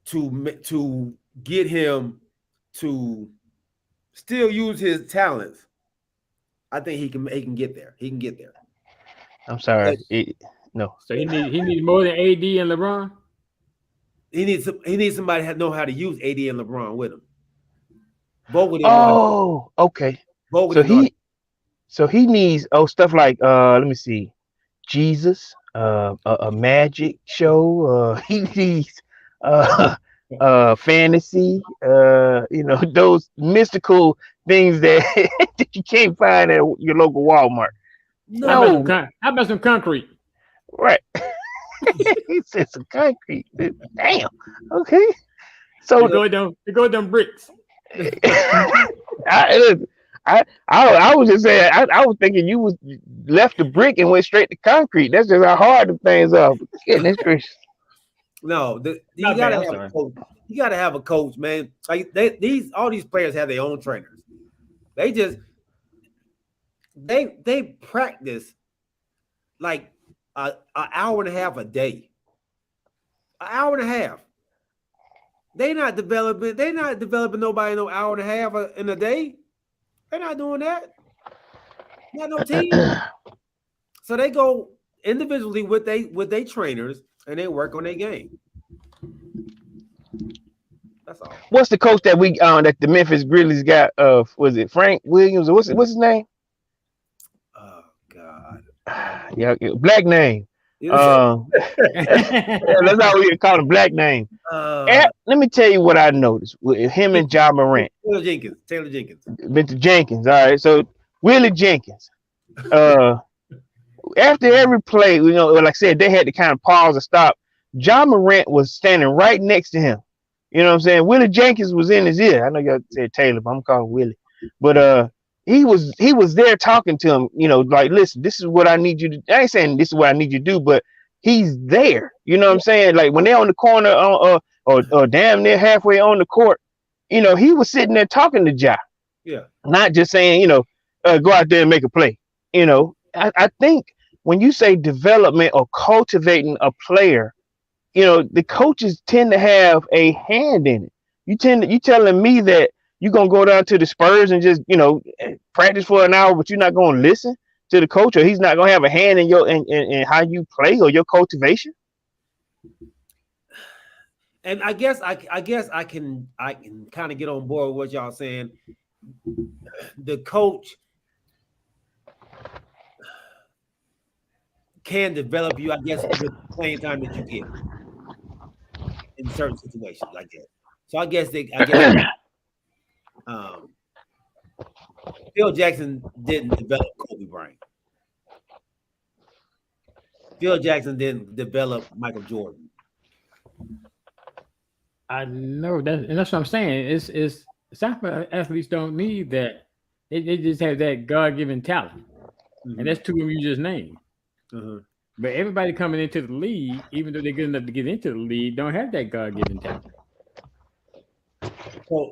to get him to still use his talents, I think he can get there. He can get there. I'm sorry. No. So he needs more than AD and LeBron. He needs somebody that know how to use AD and LeBron with him. Both of them. Oh, okay. So he needs stuff like let me see, Jesus, a magic show. He needs fantasy. You know, those mystical things that you can't find at your local Walmart. No. How about some concrete? Right. He said some concrete. Damn. Okay. So go with them bricks. I was just saying. I was thinking you left the brick and went straight to concrete. That's just how hard the things are. Goodness gracious. No, you gotta have a coach. You gotta have a coach, man. Like all these players have their own trainers. They practice like an hour and a half a day. An hour and a half. They're not developing nobody no hour and a half in a day. They're not doing that. Not no team. So they go individually with they trainers and they work on their game. That's all. What's the coach that that the Memphis Grizzlies got? Was it Frank Williams or what's his name? Oh God. Yeah, black name. That's how we call him, black name. Let me tell you what I noticed with him and Ja Morant. Taylor Jenkins. Mr. Jenkins. All right. So Willie Jenkins. After every play, you know, like I said, they had to kind of pause and stop. Ja Morant was standing right next to him. You know what I'm saying? Willie Jenkins was in his ear. I know y'all said Taylor, but I'm calling Willie. But he was there talking to him, you know, like, listen, this is what I need you to. I ain't saying this is what I need you to do, but he's there. You know what I'm saying? Like when they're on the corner or damn near halfway on the court, you know, he was sitting there talking to Ja. Yeah. Not just saying, you know, go out there and make a play. You know, I think when you say development or cultivating a player, you know, the coaches tend to have a hand in it. You telling me that you're gonna go down to the Spurs and just, you know, practice for an hour, but you're not gonna listen to the coach, or he's not gonna have a hand in your in how you play or your cultivation? And I guess I can kind of get on board with what y'all saying. The coach can develop you, I guess, with the playing time that you get in certain situations, I guess. So I guess Phil Jackson didn't develop Kobe Bryant. Phil Jackson didn't develop Michael Jordan. I know that, and that's what I'm saying. It's soccer athletes don't need that. They just have that God-given talent, and that's two of them you just named. But everybody coming into the league, even though they're good enough to get into the league, don't have that God-given talent.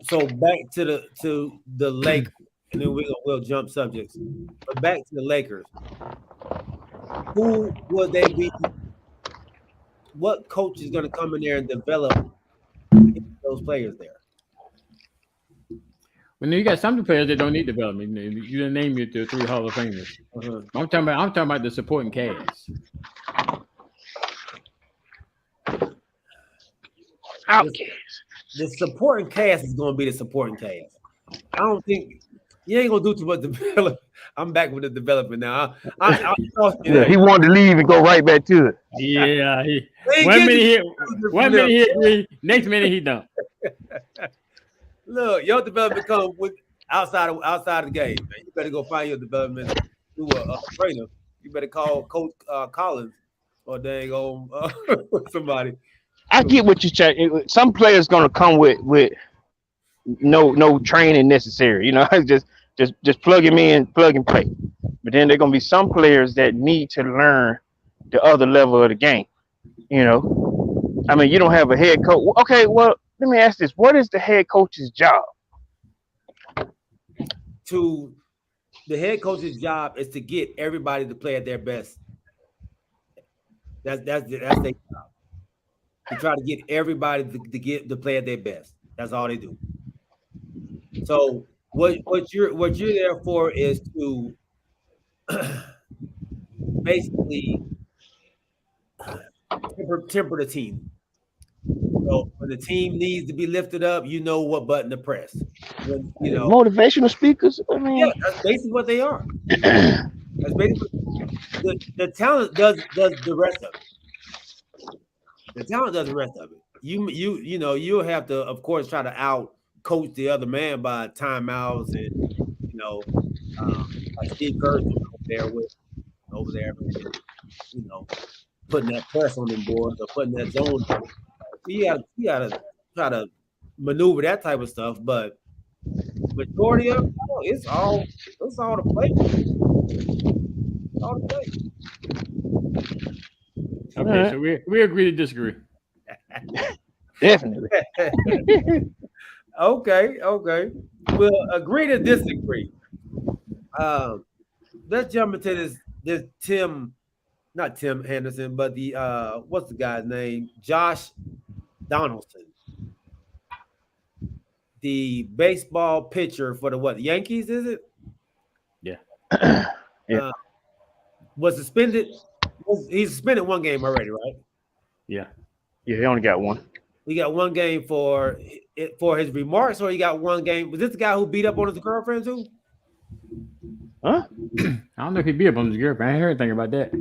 So back to the Lakers, and then we'll jump subjects. But back to the Lakers. Who will they be? What coach is going to come in there and develop those players there? Well, you got some players that don't need development. You didn't name your 3 Hall of Famers. I'm talking about the supporting cast. The supporting cast is going to be the supporting cast. I don't think you ain't going to do too much development. I'm back with the development now. He wanted to leave and go right back to it. Yeah. One minute he agree, next minute he don't. Look, your development comes with outside of the game, man. You better go find your development through a trainer. You better call Coach Collins or dang on somebody. I get what you're saying. Some players gonna come with no training necessary. You know, just plug him in, plug and play. But then there gonna be some players that need to learn the other level of the game. You know, I mean, you don't have a head coach. Okay, well, let me ask this: what is the head coach's job? The head coach's job is to get everybody to play at their best. That's their job. To try to get everybody to play at their best. That's all they do. So what you're there for is to basically temper the team. So when the team needs to be lifted up, you know what button to press. When, Motivational speakers. I mean, yeah, that's basically what they are. That's basically the talent does the rest of it. The talent does the rest of it. You'll have to, of course, try to out coach the other man by timeouts and like Steve Kerr's over there, putting that press on them boards or putting that zone. You gotta try to maneuver that type of stuff, but majority of it's all the play. All the play. Okay, so we agree to disagree. Definitely. Okay. We'll agree to disagree. Let's jump into this not Tim Henderson, but the what's the guy's name? Josh Donaldson. The baseball pitcher for the Yankees, is it? Yeah. Yeah. Was suspended. He's suspended one game already, right? Yeah. Yeah, he only got one. He got one game for his remarks, or he got one game. Was this the guy who beat up on his girlfriend too? Huh? I don't know if he beat up on his girlfriend. I ain't heard anything about that.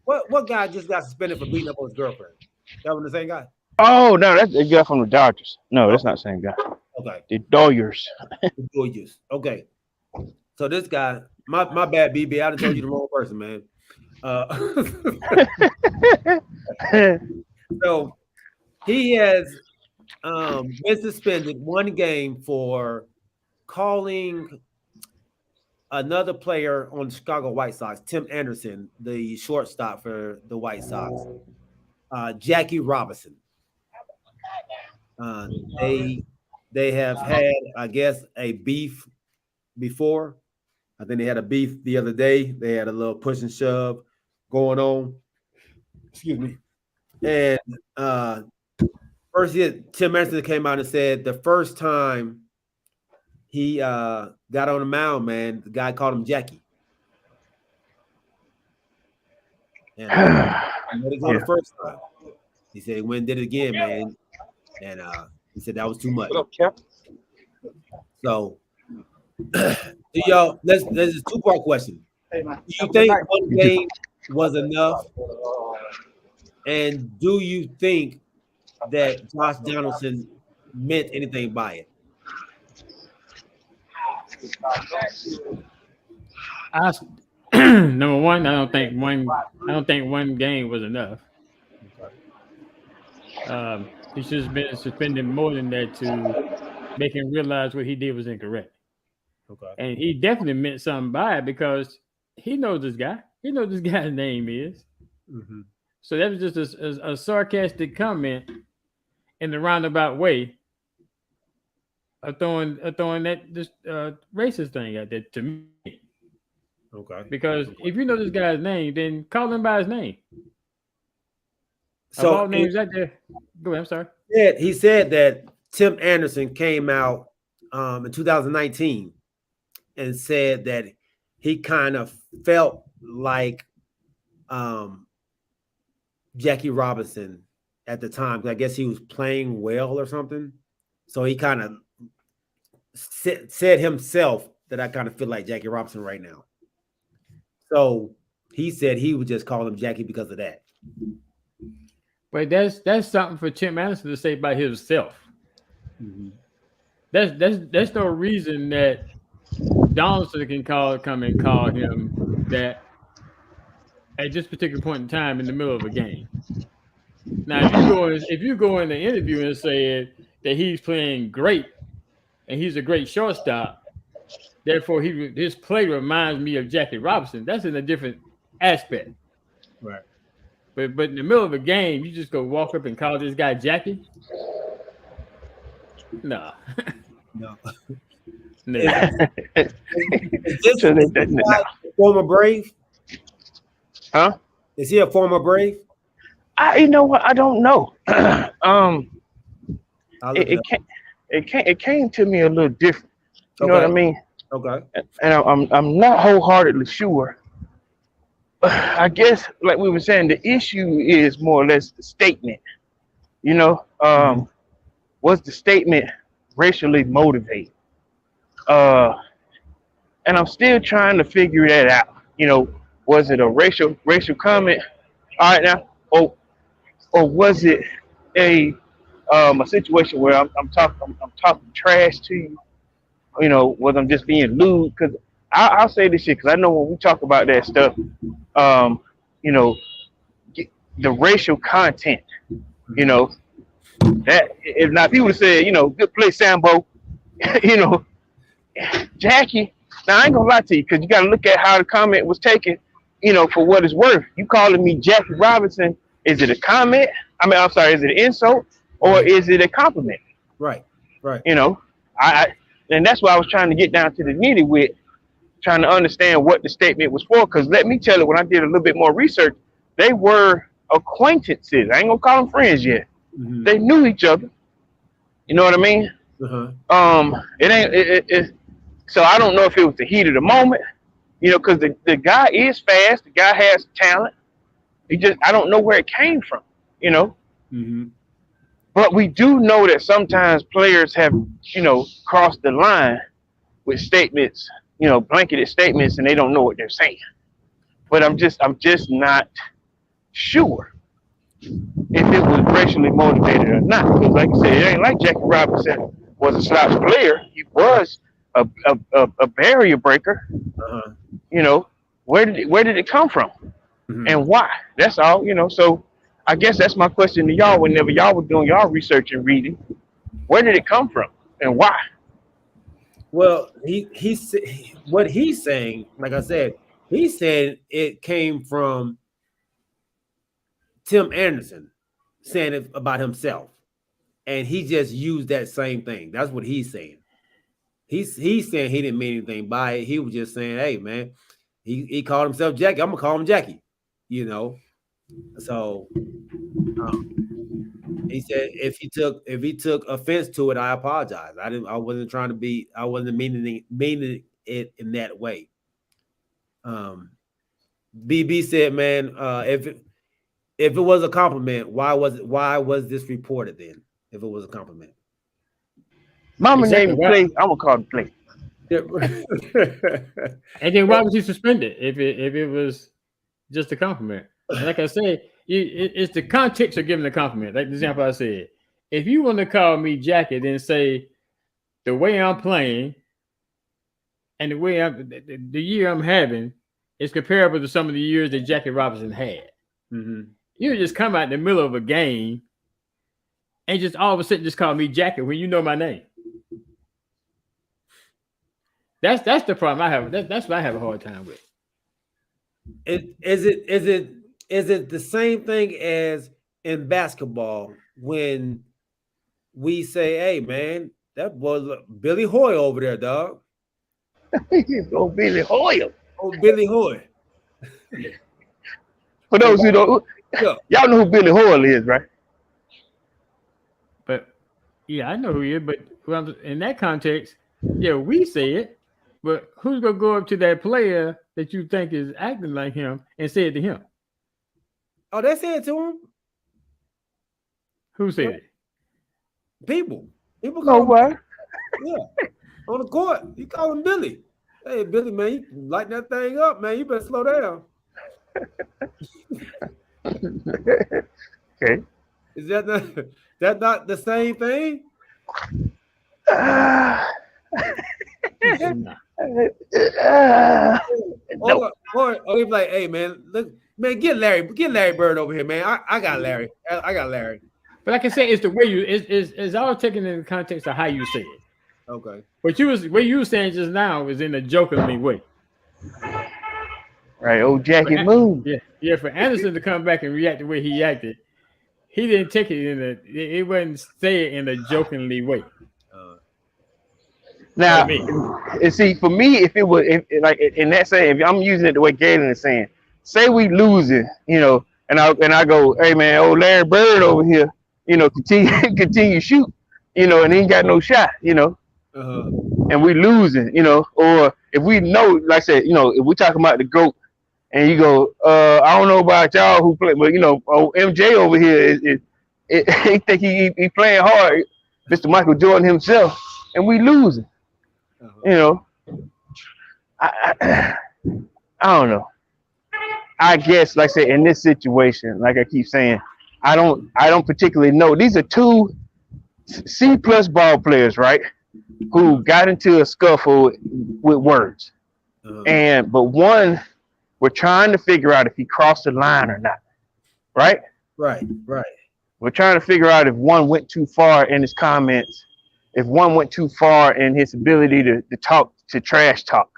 What guy just got suspended for beating up on his girlfriend? That was the same guy? Oh no, that's the guy from the Dodgers. No, that's not the same guy. Okay. The Dodgers. Okay. So this guy, my bad, BB. I done told you the wrong person, man. So he has been suspended one game for calling another player on the Chicago White Sox, Tim Anderson, the shortstop for the White Sox, Jackie Robinson. They have had, I guess, a beef before. I think they had a beef the other day. They had a little push and shove going on. Excuse me. And first, Tim Anderson came out and said the first time he got on the mound, man, the guy called him Jackie. And let it go the first time. He said he went and did it again, man. And he said that was too much. What up, Cap? So, y'all, this is a two-part question. Do you think one game was enough? And do you think that Josh Donaldson meant anything by it? Number one, I don't think one game was enough. He should have been suspended more than that to make him realize what he did was incorrect. Okay. And he definitely meant something by it because he knows this guy. He knows this guy's name is. Mm-hmm. So that was just a sarcastic comment in the roundabout way of throwing this racist thing out there to me. Okay. Because if you know this guy's name, then call him by his name. So of all names out there. Go ahead, I'm sorry. He said that Tim Anderson came out in 2019 and said that he kind of felt like Jackie Robinson at the time. I guess he was playing well or something. So he kind of said himself that I kind of feel like Jackie Robinson right now. So he said he would just call him Jackie because of that. But that's something for Tim Anderson to say by himself. Mm-hmm. That's no reason that Donaldson can come and call him that at this particular point in time in the middle of a game. Now, if you go in the interview and say that he's playing great and he's a great shortstop, therefore his play reminds me of Jackie Robinson, that's in a different aspect. Right. But in the middle of a game, you just go walk up and call this guy Jackie? No. No. No. Is this former Brave? Huh? Is he a former Brave? You know what? I don't know. I'll look it up. It came to me a little different. You know what I mean? Okay. And I'm not wholeheartedly sure. I guess, like we were saying, the issue is more or less the statement. You know, was the statement racially motivated? And I'm still trying to figure that out. You know, was it a racial comment? All right, now, or was it a situation where I'm talking trash to you? You know, whether I'm just being lewd? Because I'll say this shit because I know when we talk about that stuff, you know, the racial content, you know, that if not people would say, you know, good play, Sambo, you know, Jackie. Now I ain't gonna lie to you because you got to look at how the comment was taken, you know, for what it's worth. You calling me Jackie Robinson? Is it a comment? I mean, I'm sorry, is it an insult or is it a compliment? Right. You know, and that's why I was trying to get down to the nitty with trying to understand what the statement was for. Because let me tell you, when I did a little bit more research, they were acquaintances. I ain't gonna call them friends yet. Mm-hmm. They knew each other. You know what I mean? Uh-huh. So I don't know if it was the heat of the moment, you know, because the guy is fast. The guy has talent. I don't know where it came from, you know. Mm-hmm. But we do know that sometimes players have, you know, crossed the line with statements, you know, blanketed statements, and they don't know what they're saying. But I'm just not sure if it was racially motivated or not. Because like I said, it ain't like Jackie Robinson was a slouch player. He was a barrier breaker. Uh-huh. You know, where did it come from? Mm-hmm. And why? That's all, you know. So I guess that's my question to y'all whenever y'all were doing y'all research and reading. Where did it come from and why? Well, what he's saying, like I said, he said it came from Tim Anderson saying it about himself. And he just used that same thing. That's what he's saying. He's saying he didn't mean anything by it. He was just saying, hey, man, he called himself Jackie. I'm going to call him Jackie, you know. So he said if he took offense to it, I apologize. I wasn't meaning it in that way. BB said, man, if it was a compliment, why was this reported then? If it was a compliment. Mama named Play, I'm gonna call him Play. And then why was he suspended if it was just a compliment? And like I said, it's the context of giving the compliment. Like the example I said, if you want to call me Jackie, then say the way I'm playing and the way the year I'm having is comparable to some of the years that Jackie Robinson had. Mm-hmm. You just come out in the middle of a game and just all of a sudden just call me Jackie when you know my name. That's the problem I have. That's what I have a hard time with. Is it the same thing as in basketball when we say, hey, man, that was Billy Hoy over there, dog. Oh, Billy Hoyle. Oh, Billy Hoy. For those who don't, y'all know who Billy Hoyle is, right? But yeah, I know who he is. But in that context, yeah, we say it. But who's gonna go up to that player that you think is acting like him and say it to him? Oh, they said it to him. Who said it? People No way. Yeah, on the court, you call him Billy. Hey, Billy, man, you lighten that thing up, man. You better slow down. Okay. Is that not the same thing? No. Or he's like, hey, man, look, Man, get Larry Bird over here, man. I got Larry. I got Larry. But like I said, it's the way you it's all taken in the context of how you say it. Okay. What you were saying just now is in a jokingly way. Right, old Jackie Moon. Yeah. For Anderson to come back and react the way he acted, he didn't take it it wasn't say it in a jokingly way. Now, and see, for me, if like in that saying, if I'm using it the way Galen is saying, say we lose it, and I go, hey man, old Larry Bird over here, continue shoot, and he ain't got no shot, and we losing, or if we know, like I said, if we talking about the GOAT, and you go, I don't know about y'all who play, but old MJ over here he think he playing hard, Mr. Michael Jordan himself, and we losing. I don't know. I guess, like I said, in this situation, like I keep saying, I don't particularly know. These are two C+ ball players, right? Who got into a scuffle with words, but one, we're trying to figure out if he crossed the line or not, right? Right. We're trying to figure out if one went too far in his comments. If one went too far in his ability to talk, to trash talk,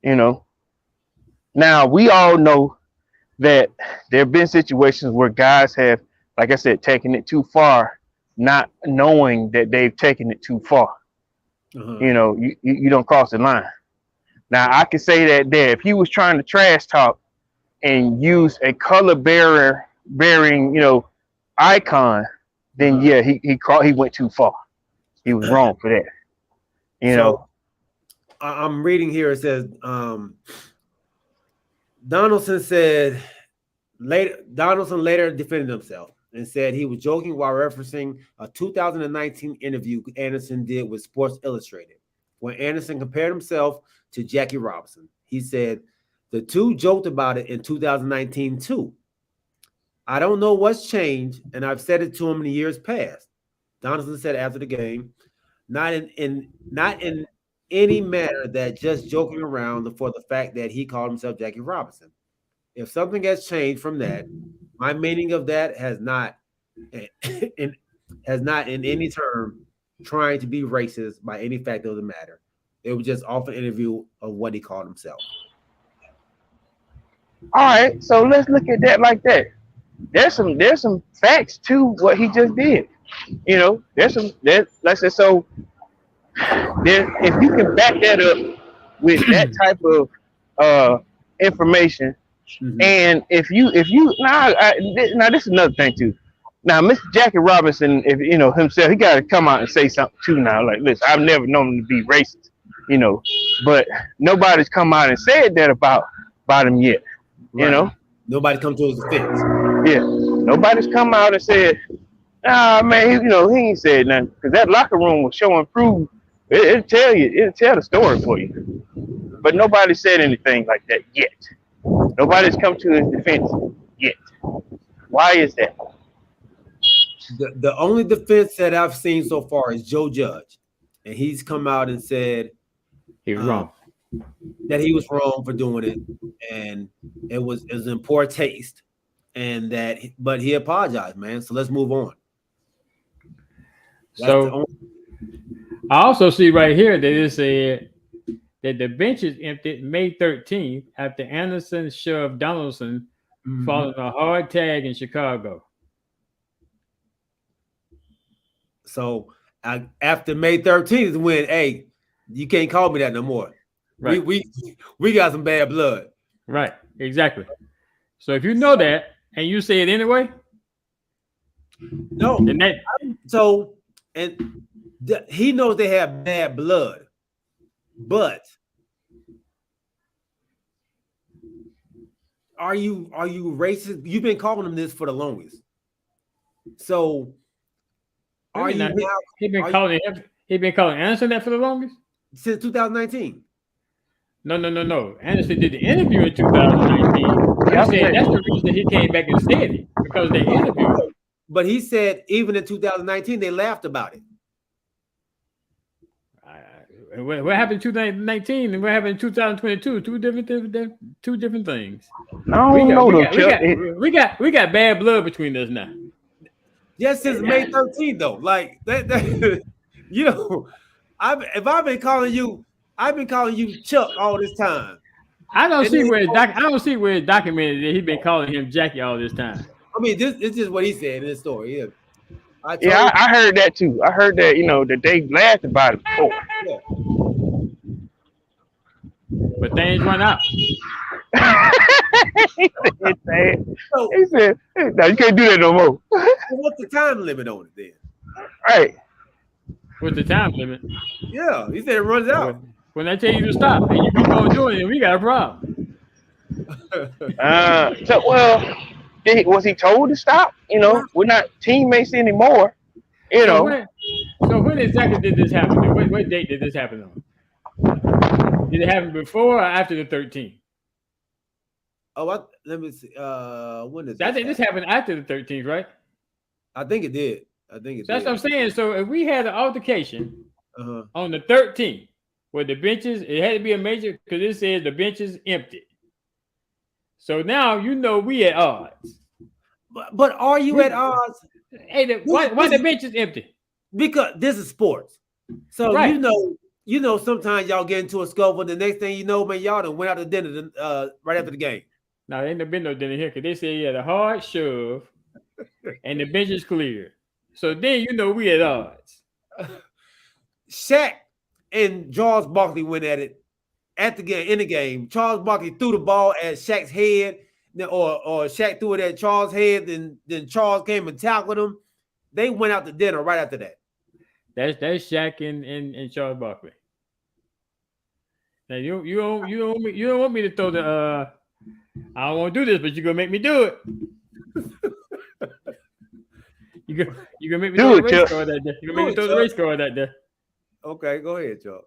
Now, we all know that there have been situations where guys have, like I said, taken it too far, not knowing that they've taken it too far. You don't cross the line. Now, I can say that there, if he was trying to trash talk and use a color bearing, icon, then yeah, he went too far. He was wrong for that. So, I'm reading here. It says Donaldson later defended himself and said he was joking while referencing a 2019 interview Anderson did with Sports Illustrated, when Anderson compared himself to Jackie Robinson. He said the two joked about it in 2019 too. I don't know what's changed, and I've said it to him in the years past. Donaldson said after the game, not in any manner that just joking around for the fact that he called himself Jackie Robinson. If something has changed from that, my meaning of that has not in any term trying to be racist by any fact of the matter. It was just off an interview of what he called himself. All right, so let's look at that like that. There's some facts to what he just did. If you can back that up with that type of information, and if you now this is another thing too. Now, Mr. Jackie Robinson, if himself, he got to come out and say something too now. Like, listen, I've never known him to be racist, but nobody's come out and said that about him yet. Right. Nobody come to his defense. Yeah, nobody's come out and said, "Ah, man, he ain't said nothing," because that locker room will show and prove. It'll tell the story for you. But nobody said anything like that yet. Nobody's come to his defense yet. Why is that? The only defense that I've seen so far is Joe Judge, and he's come out and said he was wrong. That he was wrong for doing it, and it was in poor taste, but he apologized, man. So let's move on. So I also see right here that it said that the bench is empty May 13th after Anderson shoved Donaldson following a hard tag in Chicago. So after May 13th is when, hey, you can't call me that no more. Right. We got some bad blood. Right. Exactly. So if you know that and you say it anyway, no. He knows they have bad blood, but are you racist? You've been calling him this for the longest. So are you now? He been calling Anderson that for the longest? Since 2019. No. Anderson did the interview in 2019. He said that's the reason he came back and said it, because they interviewed. But he said even in 2019 they laughed about it. What happened in 2019 and what happened in 2022? Two different things. I don't know though, Chuck. We got bad blood between us now. Yes, since May 13th though. Like that you know, I've been calling you Chuck all this time. I don't see where it's documented that he's been calling him Jackie all this time. I mean, this is what he said in the story. Yeah. I heard that too. I heard that, that they laughed about it before. Yeah. But things run out. He said, no, you can't do that no more. What's the time limit on it then? Right. What's the time limit? Yeah, he said it runs out. When I tell you to stop and you keep on doing it, we got a problem. Was he told to stop? We're not teammates anymore. So when exactly did this happen? What date did this happen on? Did it happen before or after the 13th? Oh, let me see. When is I think this happened after the 13th, right? I think it did. That's what I'm saying. So if we had an altercation on the 13th, where the benches, it had to be a major because it says the benches empty. So now we at odds. But are you at odds? Hey, why the benches empty? Because this is sports. So right. Sometimes y'all get into a scuffle, and the next thing you know, man, y'all done went out to dinner right after the game. No, there ain't been no dinner here because they said you had a hard shove and the bench is clear. So then we at odds. Shaq and Charles Barkley went at it at the game. In the game, Charles Barkley threw the ball at Shaq's head, or Shaq threw it at Charles' head. Then Charles came and tackled him. They went out to dinner right after that. That's Shaq and Charles Barkley. Now you don't want me to throw the I don't want to do this, but you're gonna make me do it. You gonna make me throw the race card that day. You're gonna make me throw the race card that day. Okay, go ahead, Chuck.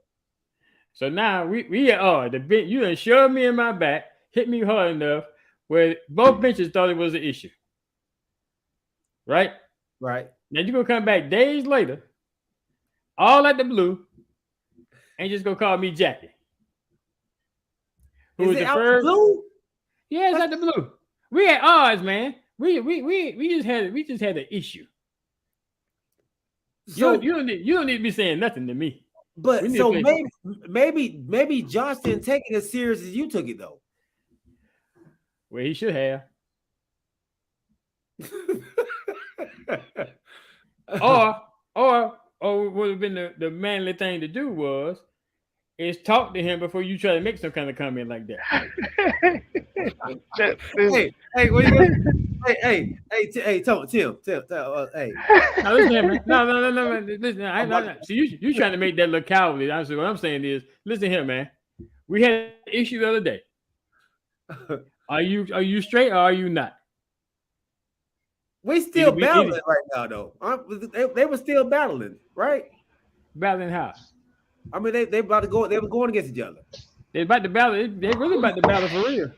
So now we are the bench. You done shoved me in my back, hit me hard enough where both benches thought it was an issue. Right? Right. Now you're gonna come back days later, all at the blue, and just gonna call me Jackie. Who was the first? Blue? Yeah, it's at the blue. We at odds, man. We just had an issue. So you don't need to be saying nothing to me. But so maybe Josh didn't take it as serious as you took it though. Well, he should have. or what would have been the manly thing to do is talk to him before you try to make some kind of comment like that. Hey, what you hey, Tim, hey. No, listen here, man. No. Listen, see, you trying to make that look cowardly. Honestly, what I'm saying is, listen here, man. We had an issue the other day. Are you straight or are you not? We still battling right now, though. They were still battling, right? Battling how? I mean, they about to go. They were going against each other. They about to battle. They really about to battle for real.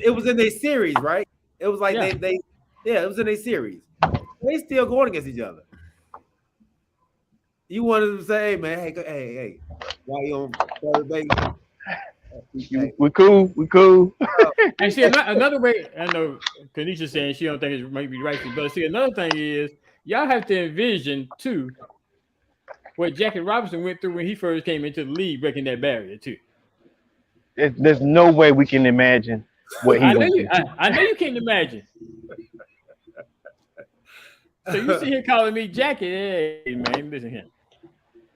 It was in their series, right? It was like it was in their series. They still going against each other. You wanted them to say, "Hey, man, hey, why you on third base?" Hey. We cool. And see, another way, I know Kanisha saying she don't think it might be right, but see, another thing is y'all have to envision too what Jackie Robinson went through when he first came into the league, breaking that barrier too. There's no way we can imagine what he. I know you can't imagine. So you sit here calling me Jackie? Hey man, listen here.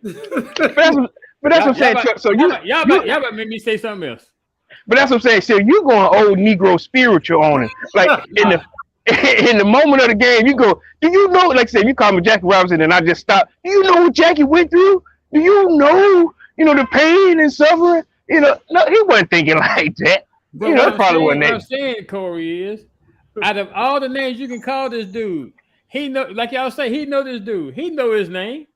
But that's what I'm saying. So y'all about make me say something else. But that's what I'm saying. So you're going old Negro spiritual on it. Like in the moment of the game, you go, do you know, like say you call me Jackie Robinson and I just stop. Do you know what Jackie went through? Do you know the pain and suffering? No, he wasn't thinking like that. But probably wasn't that. What I'm saying, Corey, is out of all the names you can call this dude, he know, like y'all say, he know this dude. He know his name.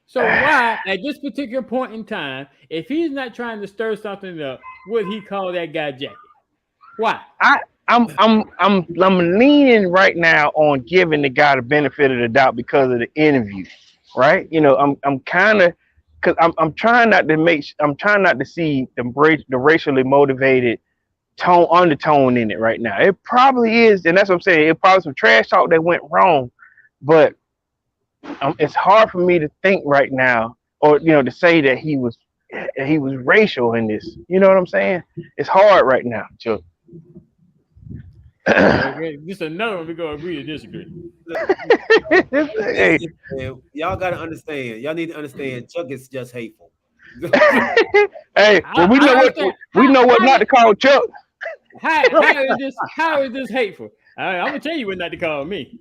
So why, at this particular point in time, if he's not trying to stir something up, would he call that guy Jackie? Why? I'm leaning right now on giving the guy the benefit of the doubt because of the interview, right? I'm kind of because I'm trying not to see the racially motivated undertone in it right now. It probably is, and that's what I'm saying. It probably some trash talk that went wrong, but it's hard for me to think right now, or to say that he was racial in this. You know what I'm saying? It's hard right now, Chuck. Okay, just another one we gonna agree to disagree. Hey. Y'all gotta understand. Y'all need to understand. Chuck is just hateful. Hey, well, we know what not to call Chuck. How is this hateful? I'm gonna tell you what not to call me.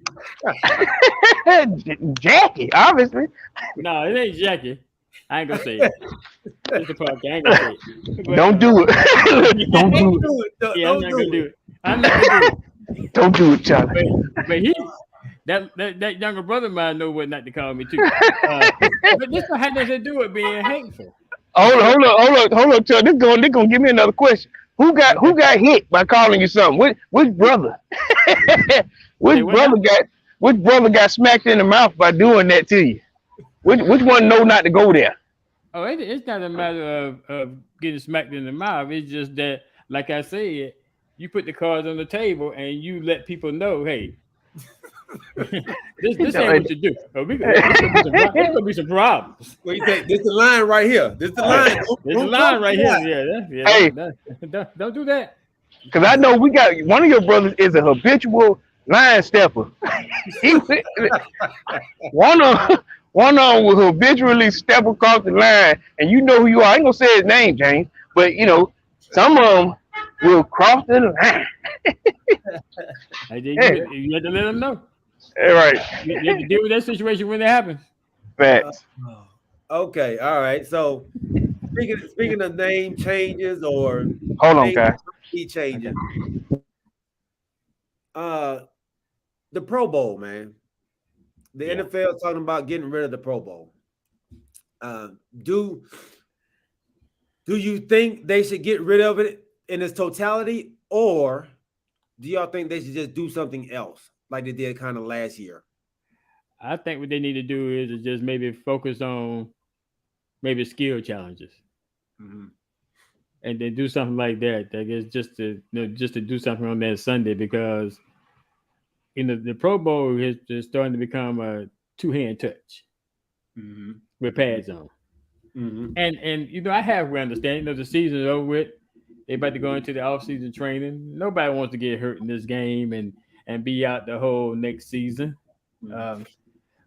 Jackie, obviously. No, it ain't Jackie. I ain't gonna say it. It's the podcast. I ain't gonna say it. Don't do it. Don't do it. Yeah, I'm not gonna do it. I'm not gonna do it. Don't do it, Charlie. But that younger brother of mine know what not to call me too. But this one had nothing to do with being hateful. Hold on, Chuck. This gonna give me another question. Who got hit by calling you something? Which brother? Which brother got smacked in the mouth by doing that to you? Which one know not to go there? Oh, it's not a matter of getting smacked in the mouth. It's just that, like I said, you put the cards on the table and you let people know, hey, this ain't what you do. There's gonna be some problems. What you think? This is the line right here. This is the line. There's a line right here. Yeah. Hey, don't do that. Because I know we got one of your brothers is a habitual line stepper. One of them will habitually step across the line, and you know who you are. I ain't gonna say his name, James, but some of them will cross the line. You have to let them know. All right. You have to deal with that situation when it happens. Facts. Okay, all right. So speaking of name changes or hold on, guys. Changes. The Pro Bowl, man. The NFL talking about getting rid of the Pro Bowl. Do you think they should get rid of it in its totality, or do y'all think they should just do something else like they did kind of last year? I think what they need to do is just maybe focus on maybe skill challenges, and then do something like that. I guess just to do something on that Sunday, because the Pro Bowl is starting to become a two-hand touch with pads on. And I halfway understand. The season is over with. They're about to go into the off-season training. Nobody wants to get hurt in this game and be out the whole next season.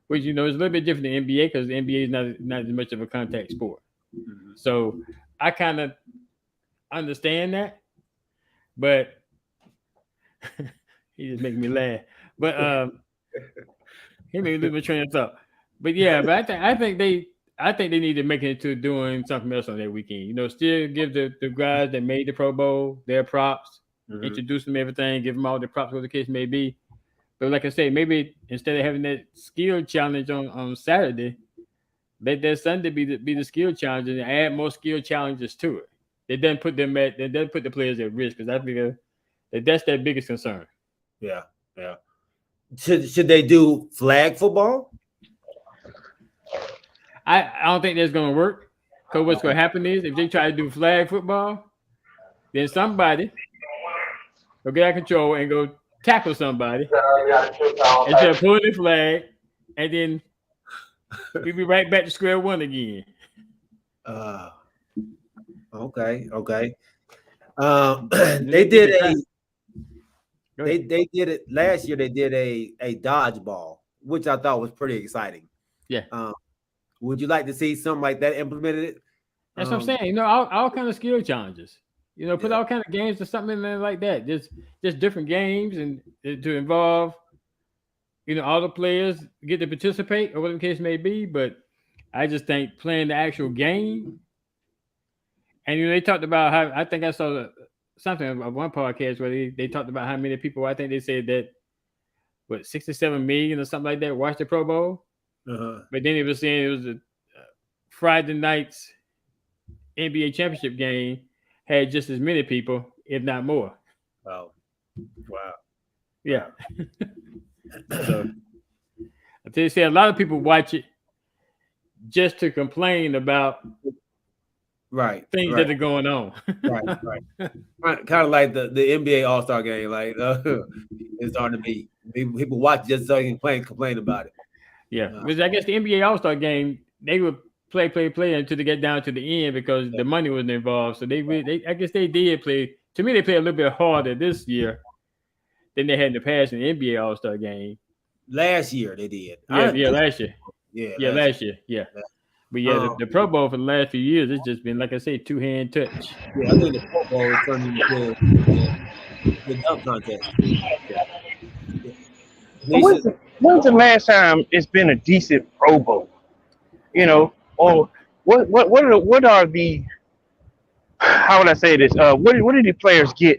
Which is a little bit different than NBA, because the NBA is not as much of a contact sport. So I kind of understand that, but he just making me laugh. But he made me lose my train of thought. But yeah, but I think they need to make it into doing something else on that weekend. Still give the guys that made the Pro Bowl their props, introduce them everything, give them all the props, whatever the case may be. But like I say, maybe instead of having that skill challenge on Saturday, let that Sunday be the skill challenge and add more skill challenges to it. They doesn't put the players at risk, because I think that's their biggest concern. Yeah. Should they do flag football? I don't think that's going to work, because what's going to happen is if they try to do flag football, then somebody will get out of control and go tackle somebody instead of pulling the flag, and then we'll be right back to square one again. Okay. They did it last year. They did a dodgeball, which I thought was pretty exciting. Yeah. Would you like to see something like that implemented? That's what I'm saying. All kind of skill challenges. Put all kind of games or something in there like that. Just different games, and to involve, all the players get to participate or whatever the case may be. But I just think playing the actual game. And they talked about how, I think I saw something on one podcast where they talked about how many people, I think they said that 67 million or something like that watched the Pro Bowl. But then it was saying it was a Friday night's NBA championship game had just as many people, if not more. Wow. Yeah. So I tell you, a lot of people watch it just to complain about things right, that are going on. right. Kind of like the NBA All-Star game. Like it's starting to be people watch just so you can complain about it. Yeah, because I guess the NBA All-Star game, they would play until they get down to the end because the money wasn't involved. So they I guess they did play. To me, they played a little bit harder this year than they had in the past in the NBA All-Star game. Last year they did. Last year. Yeah, last year. Yeah. But yeah, the Pro Bowl for the last few years, it's just been, like I say, two-hand touch. Yeah, I think the Pro Bowl is turning into the dunk contest. When's the last time it's been a decent Pro Bowl? You know, or what are the, how would I say this? What do the players get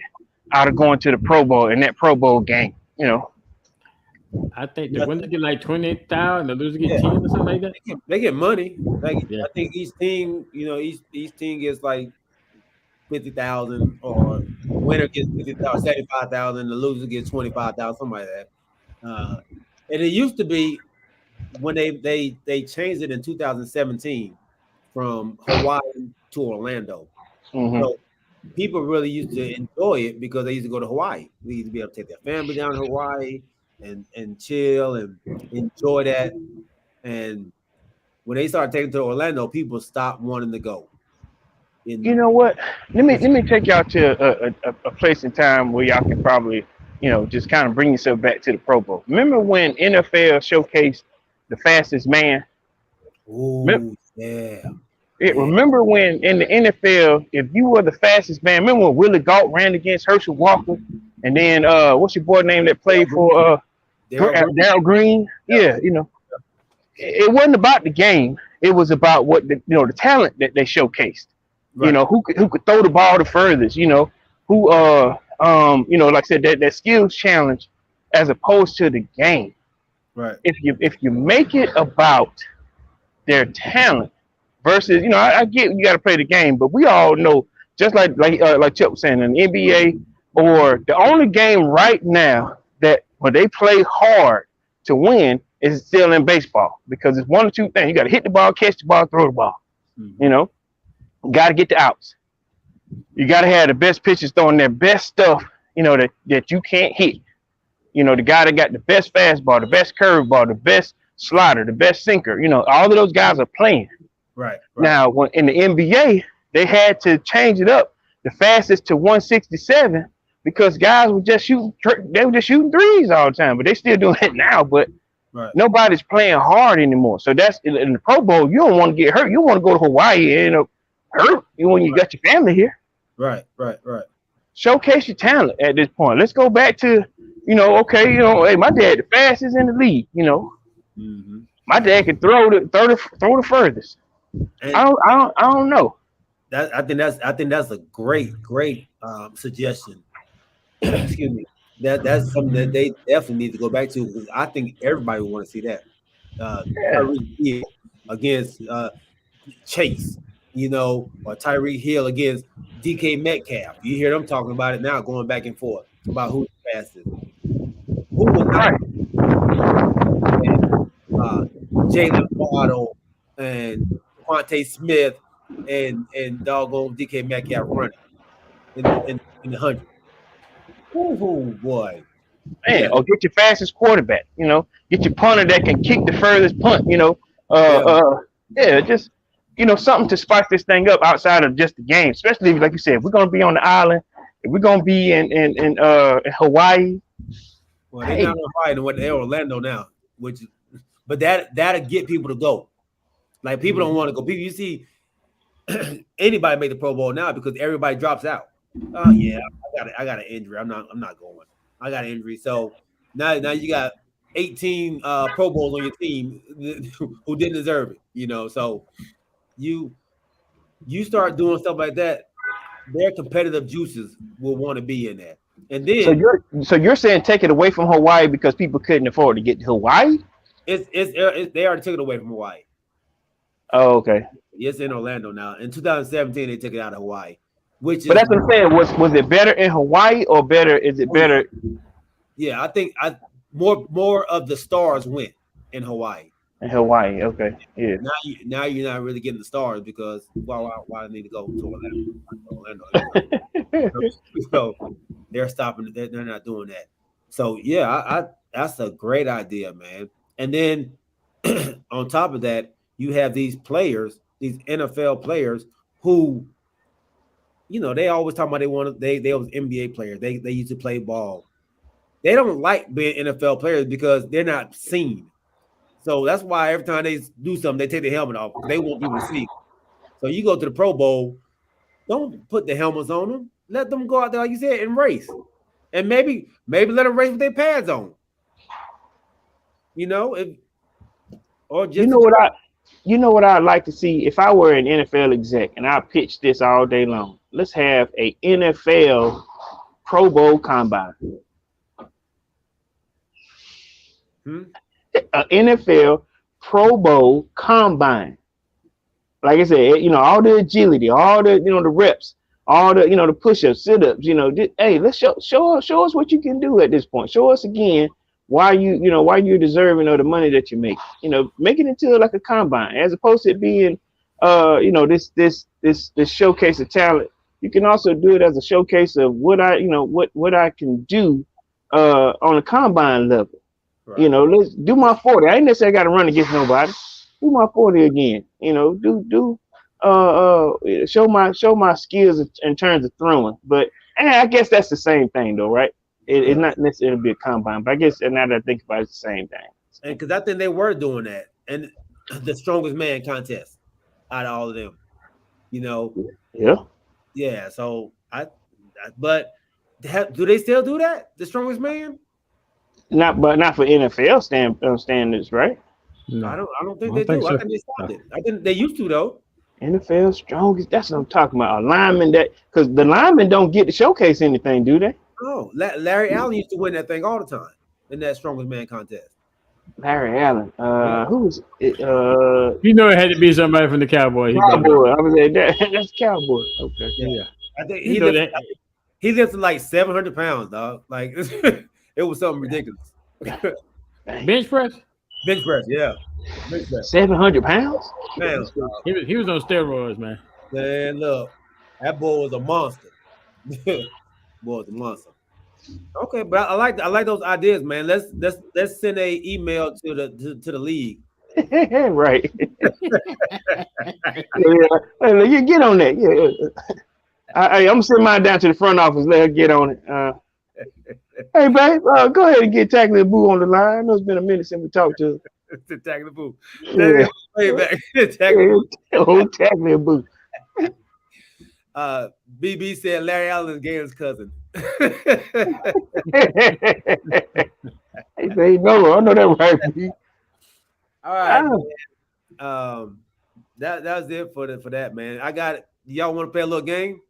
out of going to the Pro Bowl in that Pro Bowl game? You know, I think the winners get like 20,000, the losers get 10 or something like that. They get money. I think each team, each team gets like 50,000, or winner gets 50,000, 75,000, the loser gets 25,000, something like that. And it used to be when they changed it in 2017 from Hawaii to Orlando. Mm-hmm. So people really used to enjoy it because they used to go to Hawaii. We used to be able to take their family down to Hawaii and chill and enjoy that. And when they started taking to Orlando, people stopped wanting to go. You know what? Let me take y'all to a place in time where y'all can probably, just kind of bring yourself back to the Pro Bowl. Remember when NFL showcased the fastest man? Oh, yeah. Remember when in the NFL, if you were the fastest man, remember when Willie Gault ran against Herschel Walker? And then what's your boy name that played for Darryl Green? Yeah, it wasn't about the game. It was about what the talent that they showcased. Right. Who could throw the ball the furthest, who like I said, that skills challenge as opposed to the game. Right. If you make it about their talent versus, I get you got to play the game, but we all know, just like Chuck was saying, in the NBA, or the only game right now that when they play hard to win is still in baseball, because it's one or two things. You got to hit the ball, catch the ball, throw the ball. Mm-hmm. You got to get the outs. You got to have the best pitchers throwing their best stuff, that you can't hit. The guy that got the best fastball, the best curveball, the best slider, the best sinker, all of those guys are playing. Right. Now, when in the NBA, they had to change it up, the fastest to 167, because guys were just shooting threes all the time, but they still doing it now, but nobody's playing hard anymore. So that's in the Pro Bowl, you don't want to get hurt. You want to go to Hawaii and hurt when you got your family here. Right. Showcase your talent at this point. Let's go back to, hey, my dad the fastest in the league, Mm-hmm. My dad can throw the furthest. And I don't know. I think that's a great suggestion. Excuse me. That's something that they definitely need to go back to, because I think everybody would want to see that. Tyreek Hill against Chase, or Tyreek Hill against DK Metcalf. You hear them talking about it now, going back and forth about who's the fastest. Who was not? Jalen Waddle and Quante Smith and doggone DK Metcalf running in the 100. Oh boy, man! Or get your fastest quarterback. Get your punter that can kick the furthest punt. Just something to spice this thing up outside of just the game. Especially like you said, if we're gonna be on the island, if we're gonna be in Hawaii. Well, they're not in Hawaii, they're Orlando now, but that'll get people to go. Like, people don't want to go. People, you see, anybody make the Pro Bowl now because everybody drops out. Yeah, I got an injury. I'm not going. I got an injury. So now you got 18 Pro Bowls on your team who didn't deserve it. So you start doing stuff like that, their competitive juices will want to be in there. And then so you're saying take it away from Hawaii because people couldn't afford to get to Hawaii? They already took it away from Hawaii. Oh, okay. It's in Orlando now. In 2017, they took it out of Hawaii. But that's what I'm saying. Was it better in Hawaii or better? Is it better? Yeah, I think more of the stars went in Hawaii. In Hawaii, okay, yeah. Now you're not really getting the stars because why they need to go to Orlando? So they're stopping. They're not doing that. So yeah, I that's a great idea, man. And then on top of that, you have these players, these NFL players who, they always talk about they was NBA players. They used to play ball. They don't like being NFL players because they're not seen. So that's why every time they do something, they take the helmet off. They want people to see. So you go to the Pro Bowl, don't put the helmets on them. Let them go out there, like you said, and race. And maybe let them race with their pads on. Or just you know what I'd like to see if I were an NFL exec, and I pitch this all day long. Let's have a NFL Pro Bowl combine. An NFL Pro Bowl combine. Like I said, all the agility, all the the reps, all the the push-ups, sit-ups. Hey, let's show us what you can do at this point. Show us again why you're deserving of the money that you make. Make it into like a combine as opposed to it being this showcase of talent. You can also do it as a showcase of what I can do on a combine level. Right. Let's do my 40. I ain't necessarily got to run against nobody. Do my 40 again. Show my skills in terms of throwing. But I guess that's the same thing though, right? It's not necessarily be a combine, but I guess now that I think about it, it's the same thing. And because I think they were doing that, and the strongest man contest out of all of them, Yeah. So but do they still do that? The strongest man? Not for NFL standards, right? No. I don't think they do. So. I think they stopped it. I think they used to though. NFL strongest. That's what I'm talking about. A lineman because the linemen don't get to showcase anything, do they? Oh, Larry Allen used to win that thing all the time in that strongest man contest. Larry Allen. Who was it? It had to be somebody from the Cowboys. Cowboy. I was like, that's Cowboy. Okay. Yeah. I think he lifted like 700 pounds, dog. Like it was something ridiculous. Bench press? Bench press, yeah. Bench press. 700 pounds? Man, he was on steroids, man. Man, look, that boy was a monster. Boy was a monster. Okay, but I like those ideas, man. Let's send a email to the league. Right. Yeah. You get on that. Yeah. I'm gonna send mine down to the front office. Let her get on it. Hey, babe, go ahead and get Tackling the Boo on the line. I know it's been a minute since we talked to her. Tackling the Boo. Yeah. Way back. Tackling the Boo. BB said Larry Allen is Gator's cousin. Hey, babe, no, I know that right. B. All right. That was it for that, man. I got it. Y'all want to play a little game?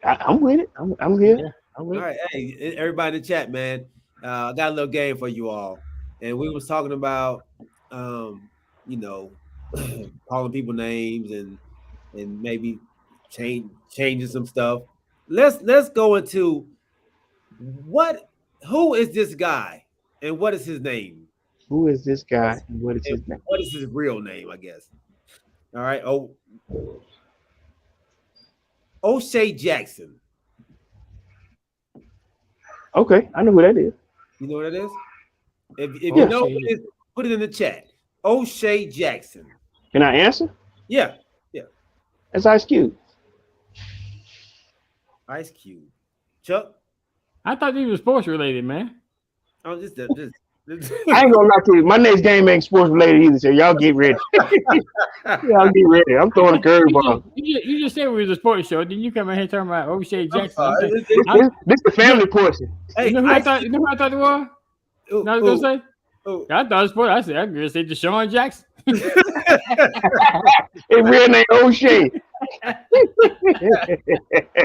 I'm with it. I'm here. Yeah, I'm with all right, hey, everybody in the chat, man. I got a little game for you all, and we was talking about, calling people names and maybe changing some stuff. Let's go into who is this guy and what is his name? Who is this guy and what is his name? What is his real name, I guess. All right. O'Shea Jackson. Okay, I know who that is. You know what that is? If you know what it is, put it in the chat. O'Shea Jackson. Can I answer? Yeah. That's Ice Cube. Ice Cube. Chuck? I thought he was sports related, man. Oh, just I ain't gonna lie to you. My next game ain't sports related either, so y'all get ready. Y'all get ready. I'm throwing a curveball. You just said we was a sports show. Then you come in here talking about O'Shea Jackson. This the family portion. Hey, you know who I thought it was? I was gonna say. I thought it was sports. I said I'm gonna say Deshaun Jackson. His real name O'Shea.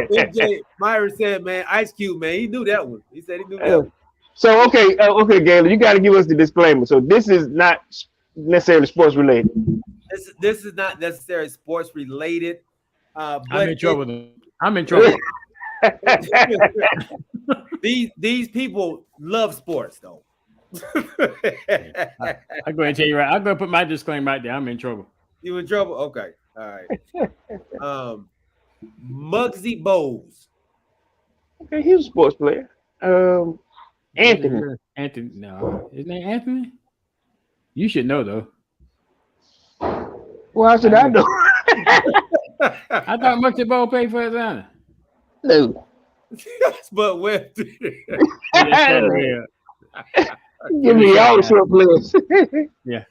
MJ Myron said, man, Ice Cube, man, he knew that one. He said he knew that one. So okay, Galen, you got to give us the disclaimer. So this is not necessarily sports related. This is not necessarily sports related. But I'm in trouble. I'm in trouble. These people love sports though. I go ahead and tell you right. I'll go put my disclaimer out there. I'm in trouble. You in trouble? Okay. All right. Muggsy Bowles. Okay, he was a sports player. Anthony. Anthony. No, his name Anthony. You should know though. Well, how should I know? I thought Muggsy Bowles played for Atlanta. No. But where? Give me all the short players. Yeah.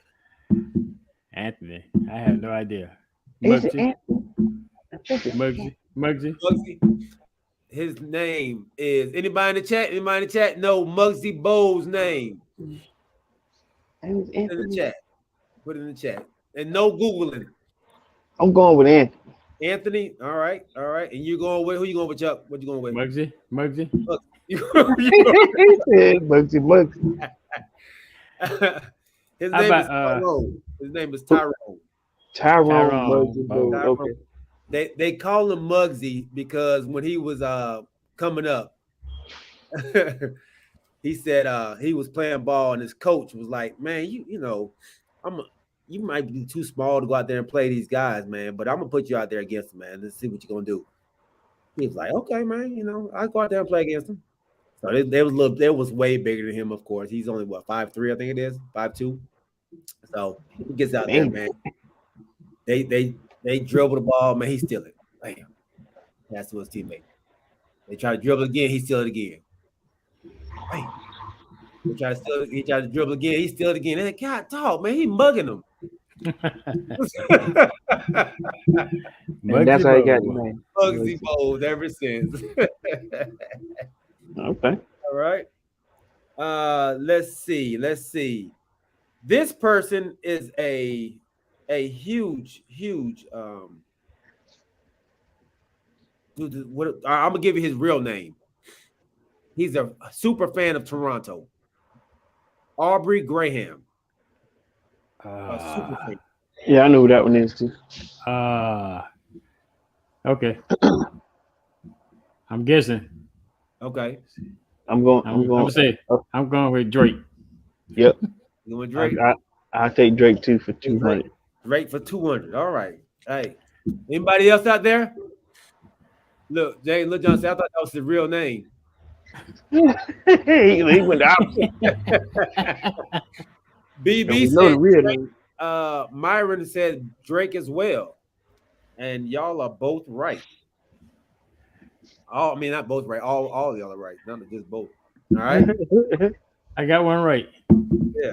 Anthony. I have no idea. Is it Muggsy. Anthony? Muggsy. Muggsy. His name is anybody in the chat? Anybody in the chat? No, Muggsy Bowles' name. It was Put it in the Anthony. chat. Put it in the chat. And no Googling. I'm going with Anthony. Anthony. All right. All right. And you going with who you going with, Chuck? What you going with? Muggsy. Muggsy. His How name about, is Tyrone. His name is Tyrone. Tyrone. Tyrone. Muggsy. Okay. They call him Muggsy because when he was coming up, he said he was playing ball and his coach was like, "Man, you know, you might be too small to go out there and play these guys, man, but I'm gonna put you out there against them, man. Let's see what you're gonna do." He was like, "Okay, man, you know, I go out there and play against them." So they was way bigger than him, of course. He's only what 5'3", I think it is, 5'2". So he gets out there, man. They dribble the ball, man. He steal it. Bam. That's to his teammate. They try to dribble again, he steal it again. Bam. He tried to dribble again, he steal it again. They're like, God, dog, man, he mugging them. And that's how he got the name. Muggsy Bowles ever since. Okay. All right. Let's see. This person is a huge I'm gonna give you his real name. He's a super fan of Toronto. Aubrey Graham. Super fan. Yeah, I know who that one is too. Okay. I'm guessing. Okay. I'm going with Drake. Yep. You want Drake? I'll take Drake too for 200. Drake for 200. All right. Hey, anybody else out there? Look, Jay, look, John, I thought that was his real name. He went out. BB know the said real Drake, name. Myron said Drake as well. And y'all are both right. I mean, not both right. All of y'all are right. Not just both. All right. I got one right. Yeah.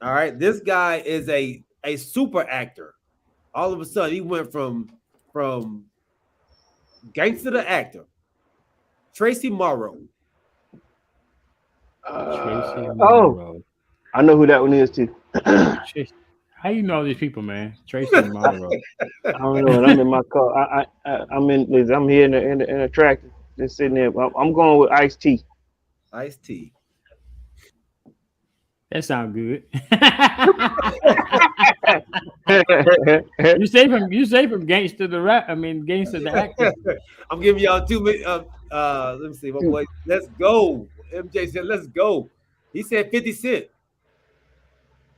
All right. This guy is a super actor. All of a sudden, he went from gangster to actor. Tracy Morrow. Tracy Morrow. I know who that one is too. How you know all these people, man? Tracy Morrow. I don't know. And I'm in my car. I'm here in the tractor, just sitting there. I'm going with Ice-T. Ice-T. That sounds good. you say from gangster to rap. I mean gangster to actor. I'm giving y'all 2 minutes. Let me see, my boy. Let's go. MJ said, "Let's go." He said 50 Cent.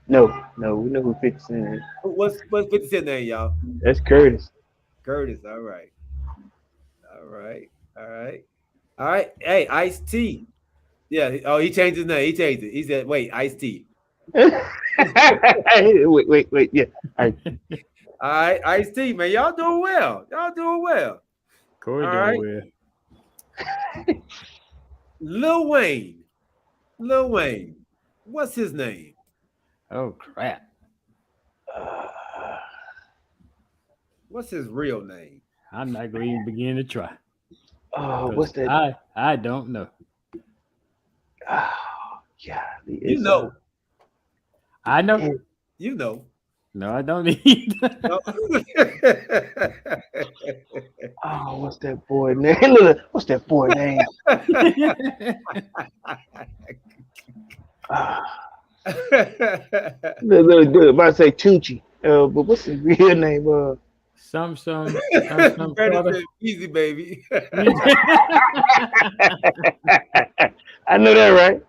No, we know who 50 Cent is. What's 50 Cent name, y'all? That's Curtis. Curtis. All right. Hey, Ice-T. Yeah. Oh, he changed his name. He changed it. He said, "Wait, Ice-T." wait. Yeah. All right, Ice-T, man. Y'all doing well. Corey All doing right. well. Lil Wayne. What's his name? Oh crap. What's his real name? I'm not going to even begin to try. Oh, what's that? I don't know. Oh, yeah. You know. I know. You know. No, I don't need. No. Oh, what's that boy name? Look, what's that boy name? Look, about to say Tunchi. But what's his real name? Some Easy, baby. I know that,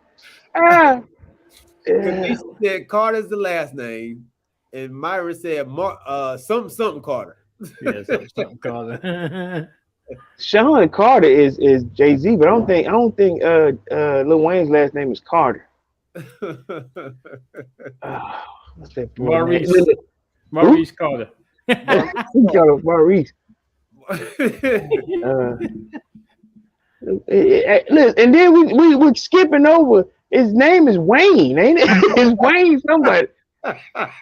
right? Kanisha said Carter's the last name, and Myra said something Carter. Yeah, something Carter. Sean Carter is Jay-Z, but I don't think Lil Wayne's last name is Carter. What's that boy name? Maurice Carter. He got a Maurice. Listen, and then we were skipping over. His name is Wayne, ain't it? It's Wayne somebody.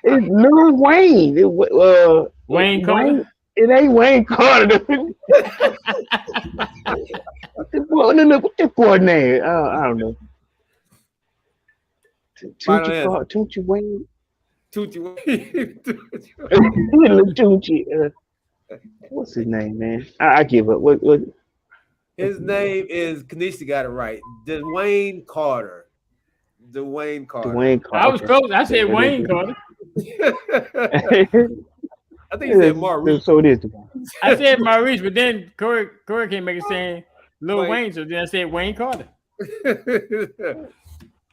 It's Lil Wayne. Wayne Carter. It ain't Wayne Carter. What's that boy name? I don't know. Tunchi Wayne. Tunchi Wayne. Little Tunchi. What's his name, man? I give up. What? His name is Kanisha got it right. Dwayne Carter. Dwayne Carter. Dwayne Carter. I was close. I said Wayne Carter. I think he said Maurice. So it is. I said Maurice, but then Corey can't make it saying Lil Wayne, so then I said Wayne Carter.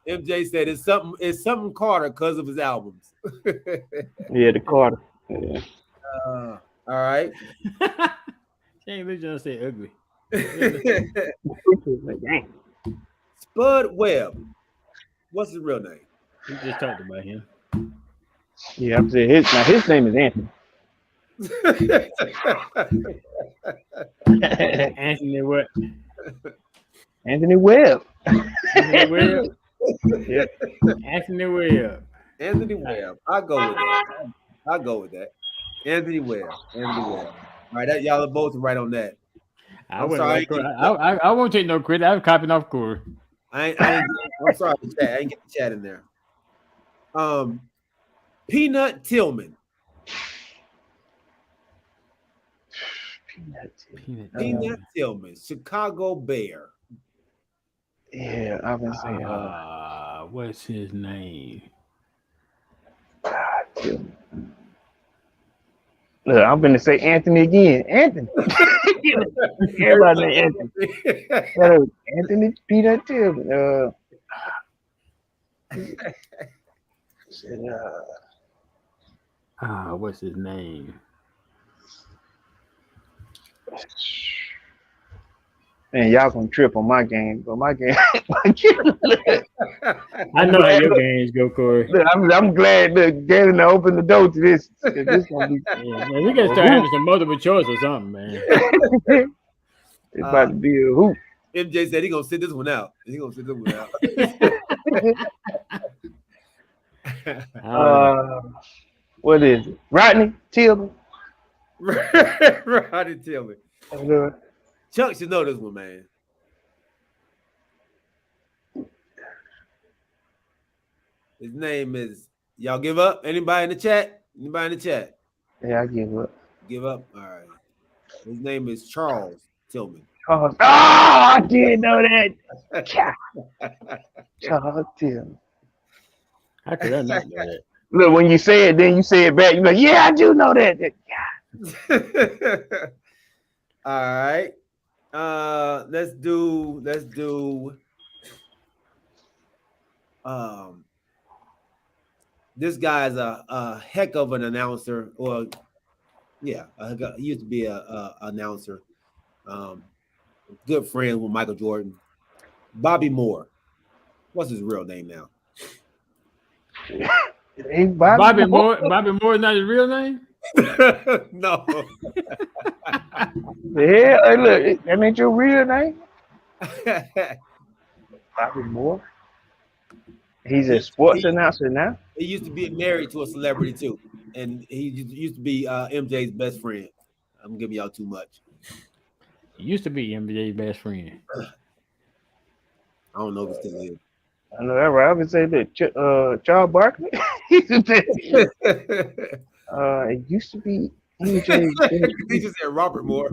MJ said it's something Carter because of his albums. Yeah, the Carter. Yeah. All right. Can't let you say ugly. Spud Webb. What's his real name? We just talked about him. Yeah, I'm saying his name is Anthony. Anthony what? Anthony Webb. Anthony Webb. Yeah. Anthony Webb. Anthony Webb. I'll go with that. Anthony Webb. All right, y'all are both right on that. I won't take no credit. I was copying off Corey. I'm sorry, chat. I didn't get the chat in there. Peanut Tillman. Peanut Tillman, Chicago Bear. Yeah, I've been saying. What's his name? Look, I'm gonna say Anthony again. Anthony. Everybody named Anthony. Anthony Peanut Tillman. What's his name? Man, y'all gonna trip on my game, but my game. I know how your games go, Corey. Look, I'm glad that Galen opened the door to this. This gonna be. Yeah, man, we gotta start having some multiple choice or something, man. It's about to be a hoop. MJ said he gonna sit this one out. What is it? Rodney Tillman. Rodney Tillman. Chuck should know this one, man. His name is. Y'all give up? Anybody in the chat? Yeah, I give up. Give up? All right. His name is Charles Tillman. Oh, I didn't know that. Charles Tillman. How could I not know that? Look, when you say it, then you say it back. You're like, yeah, I do know that. All right. Let's do this guy's a heck of an announcer, or he used to be a announcer. Good friend with Michael Jordan. Bobby Moore. What's his real name now? Bobby Moore. Bobby Moore is not his real name? No. Yeah, hey, look, that ain't your real name. Bobby Moore. He's a sports announcer now. He used to be married to a celebrity too, and he used to be MJ's best friend. I'm giving y'all too much. He used to be MJ's best friend. I don't know if he still is. I know that right. I would say that Charles Barkley. It used to be MJ. He just said Robert Moore.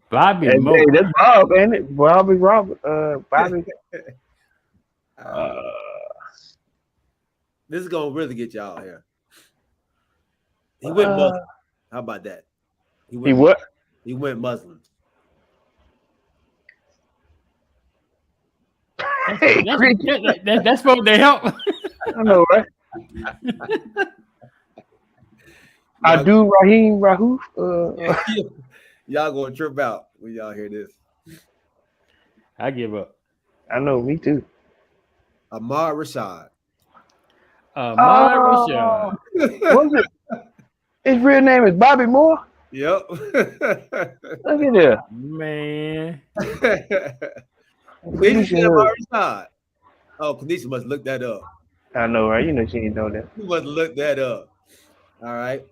Bobby Hey, Moore. that's Bob, ain't it? Bobby Robert. Bobby. This is gonna really get y'all here. He went Muslim. How about that? He what? He went Muslim. That's supposed to help. I know, right? I do Raheem Rahuf. Y'all gonna trip out when y'all hear this. I give up. I know, me too. Ahmad Rashad. Rashad. What's it? His real name is Bobby Moore. Yep. Look at there. Man. Kanisha Ahmad Rashad. Oh, Kanisha must look that up. I know, right? You know she ain't know that. You must look that up. All right.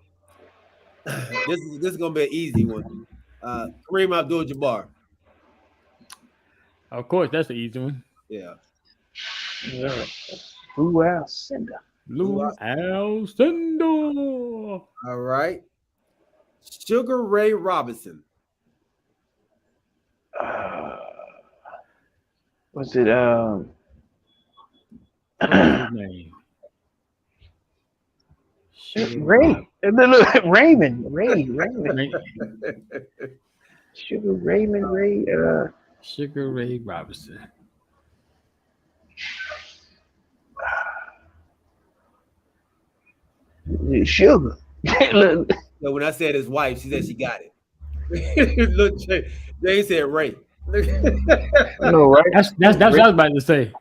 This is gonna be an easy one. Kareem Abdul-Jabbar. Of course, that's the easy one. Yeah. Yeah. Who else? Lou Alcindor. All right. Sugar Ray Robinson. What's it? What's his name? Ray. Look, Raymond. Raymond. Sugar Raymond Ray. Sugar Ray Robinson. Sugar. Look. So when I said his wife, she said she got it. Look, they said Ray. I know, right? That's what I was about to say.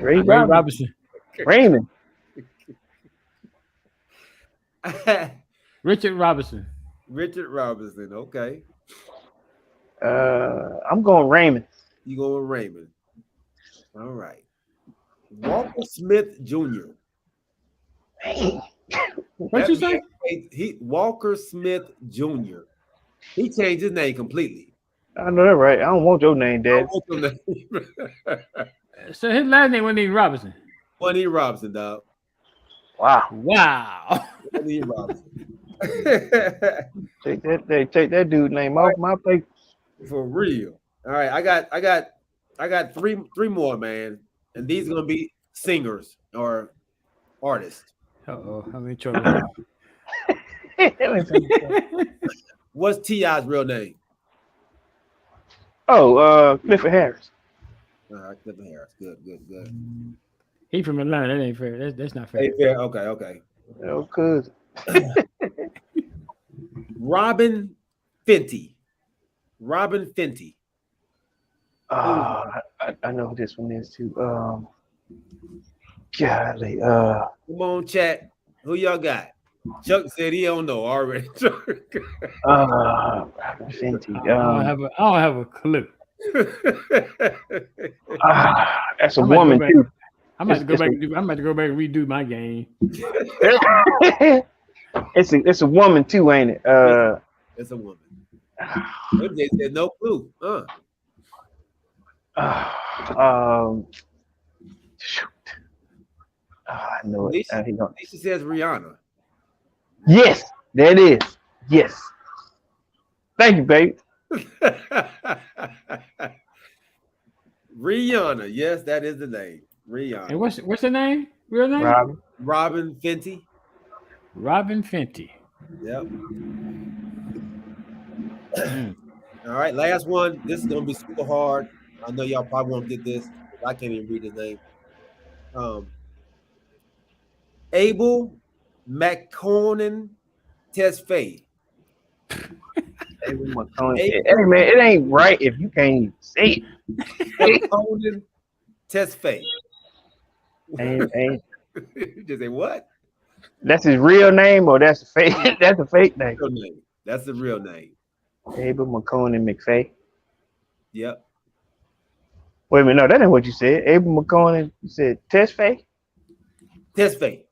Ray Ray Robinson. Raymond. Richard Robinson. Richard Robinson. Okay. I'm going Raymond. You go with Raymond. All right. Walker Smith Jr. Hey. What you say? Walker Smith Jr. He changed his name completely. I know that, right? I don't want your name, Dad. So his last name wasn't even Robinson. Wasn't he Robinson, dog? Wow. Wasn't he Robinson? Take that dude's name off my paper. For real. All right, I got three more, man, and these are gonna be singers or artists. Uh-oh, I'm in trouble. What's T.I.'s real name? Oh, Clifford Harris. All right, Clifford Harris. Good. He from Atlanta. That ain't fair. That's not fair. Hey, fair. Okay. Oh, cousin. Robin Fenty. I know who this one is too. Golly. Come on, chat. Who y'all got? Chuck said he don't know already. Robin Fenty. I don't have a clue. That's a woman too. I'm about to go back and redo my game. It's a woman too, ain't it? It's a woman. They said no clue. Shoot. I know it. She says Rihanna. Yes, there it is. Yes. Thank you, babe. Rihanna. Yes, that is the name. Rihanna. And what's the name? Real name? Robin Fenty. Robin Fenty. Yep. All right, last one. This is gonna be super hard. I know y'all probably won't get this. I can't even read his name. Abel McConan Tesfaye. Hey man, it ain't right if you can't even say it. McConan Tesfaye. Ain't. You just say what? That's his real name or that's a fake? That's a fake name. That's the real name. Abel McConan McFay. Yep. Wait a minute, no, that ain't what you said. Abel McConan, you said Tesfaye? Tesfaye.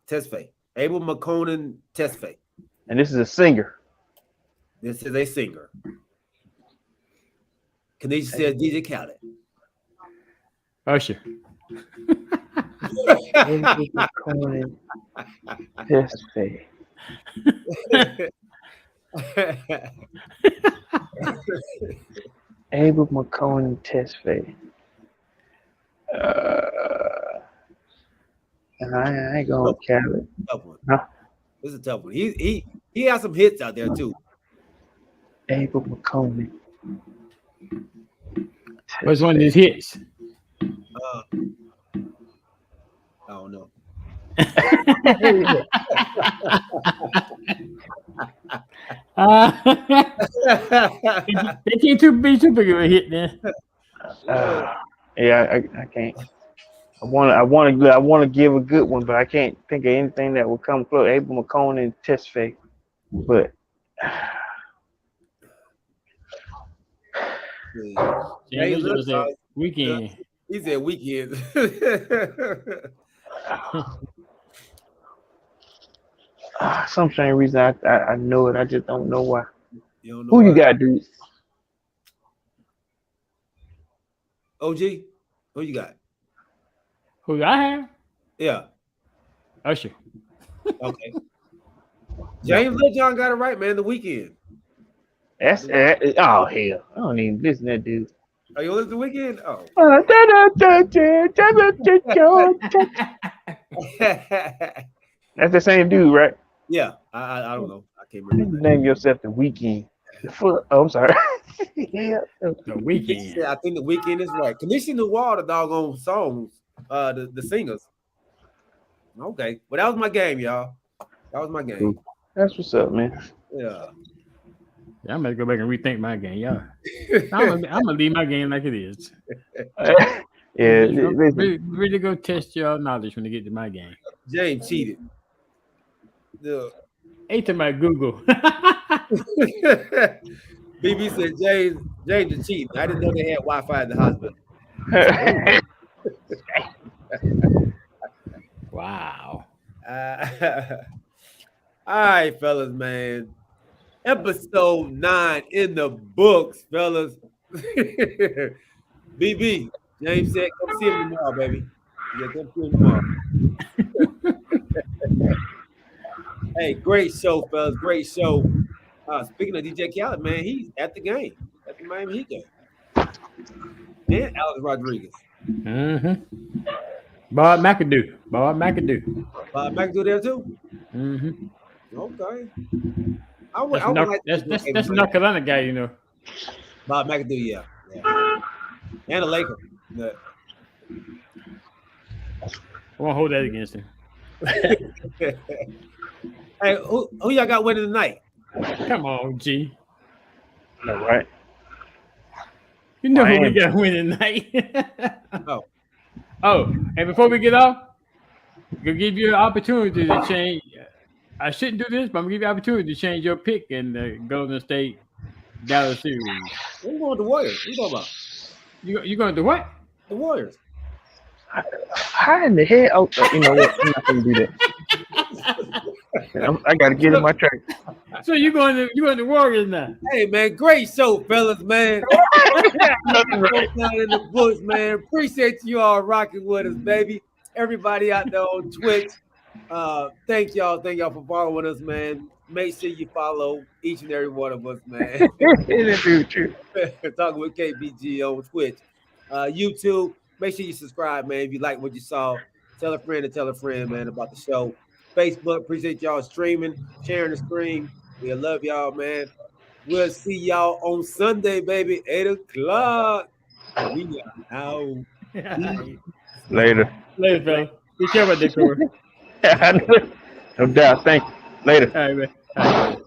Abel McConan Tesfaye. And this is a singer. This is a singer. Kanisha says DJ Khaled. Usher. Abel McConan Tesfaye. Abel McConan Tesfaye. I ain't going to count it. Tough one. Huh? This is a tough one. He has some hits out there too. Abel McConan. What's one of his hits? don't know. They can't be too big of a hit then. Yeah, I can't. I want to give a good one, but I can't think of anything that would come close. Abel McCone and Tesfaye, but Yeah, was a weekend. He said weekend. some strange reason I know it. I just don't know why. You don't know Who you why. got, dude? OG, who you got? Who I have? Yeah. Usher. Okay. James Lil Jon got it right, man. The weekend. That's oh hell! I don't even listen to that dude. Are you listening to the weekend? Oh. That's the same dude, right? Yeah. I don't know. I can't remember. Name yourself the weekend. Oh, I'm sorry. Yeah. The weekend. Yeah, I think the weekend is right. Commission to all the doggone songs, the singers. Okay. Well, that was my game, y'all. That was my game. That's what's up, man. Yeah. Yeah, I'm gonna go back and rethink my game, y'all. I'm gonna leave my game like it is. Yeah, Really go test y'all knowledge when they get to my game. James cheated. Yeah. Ate to my Google. BB said James is cheating. I didn't know they had Wi-Fi in the hospital. Wow. All right, fellas, man. Episode 9 in the books, fellas. BB, James said, come see him tomorrow, baby. Yeah, come see him tomorrow. Hey, great show, fellas. Great show. Speaking of DJ Khaled, man, he's at the game, at the Miami Heat game. And Alex Rodriguez. Mm-hmm. Bob McAdoo. Bob McAdoo there too? Mm-hmm. Okay. That's North Carolina guy, you know. Bob McAdoo, yeah. And a Laker. Yeah. I won't hold that against him. Hey, who y'all got winning tonight? Come on, G. All right. You know who we got winning tonight. Oh, and before we get off, gonna give you an opportunity to change. I shouldn't do this, but I'm gonna give you an opportunity to change your pick in the Golden State Dallas series. We're going to the Warriors. What you talking about? You going to what? The Warriors. How in the hell? Oh, you know what? I'm not gonna do that. I gotta get in my track. So you going to Warriors now? Hey man, great show, fellas, man. Down in the books, man. Appreciate you all rocking with us, baby. Everybody out there on Twitch. Thank y'all for following us, man. Make sure you follow each and every one of us, man. Talking with KBG on Twitch. YouTube, make sure you subscribe, man. If you like what you saw, tell a friend, man, about the show. Facebook, appreciate y'all streaming, sharing the stream. We love y'all, man. We'll see y'all on Sunday, baby, 8 o'clock. We are out. Later, bro. Be careful, Decor. No doubt. Thank you. Later. All right, man. All right.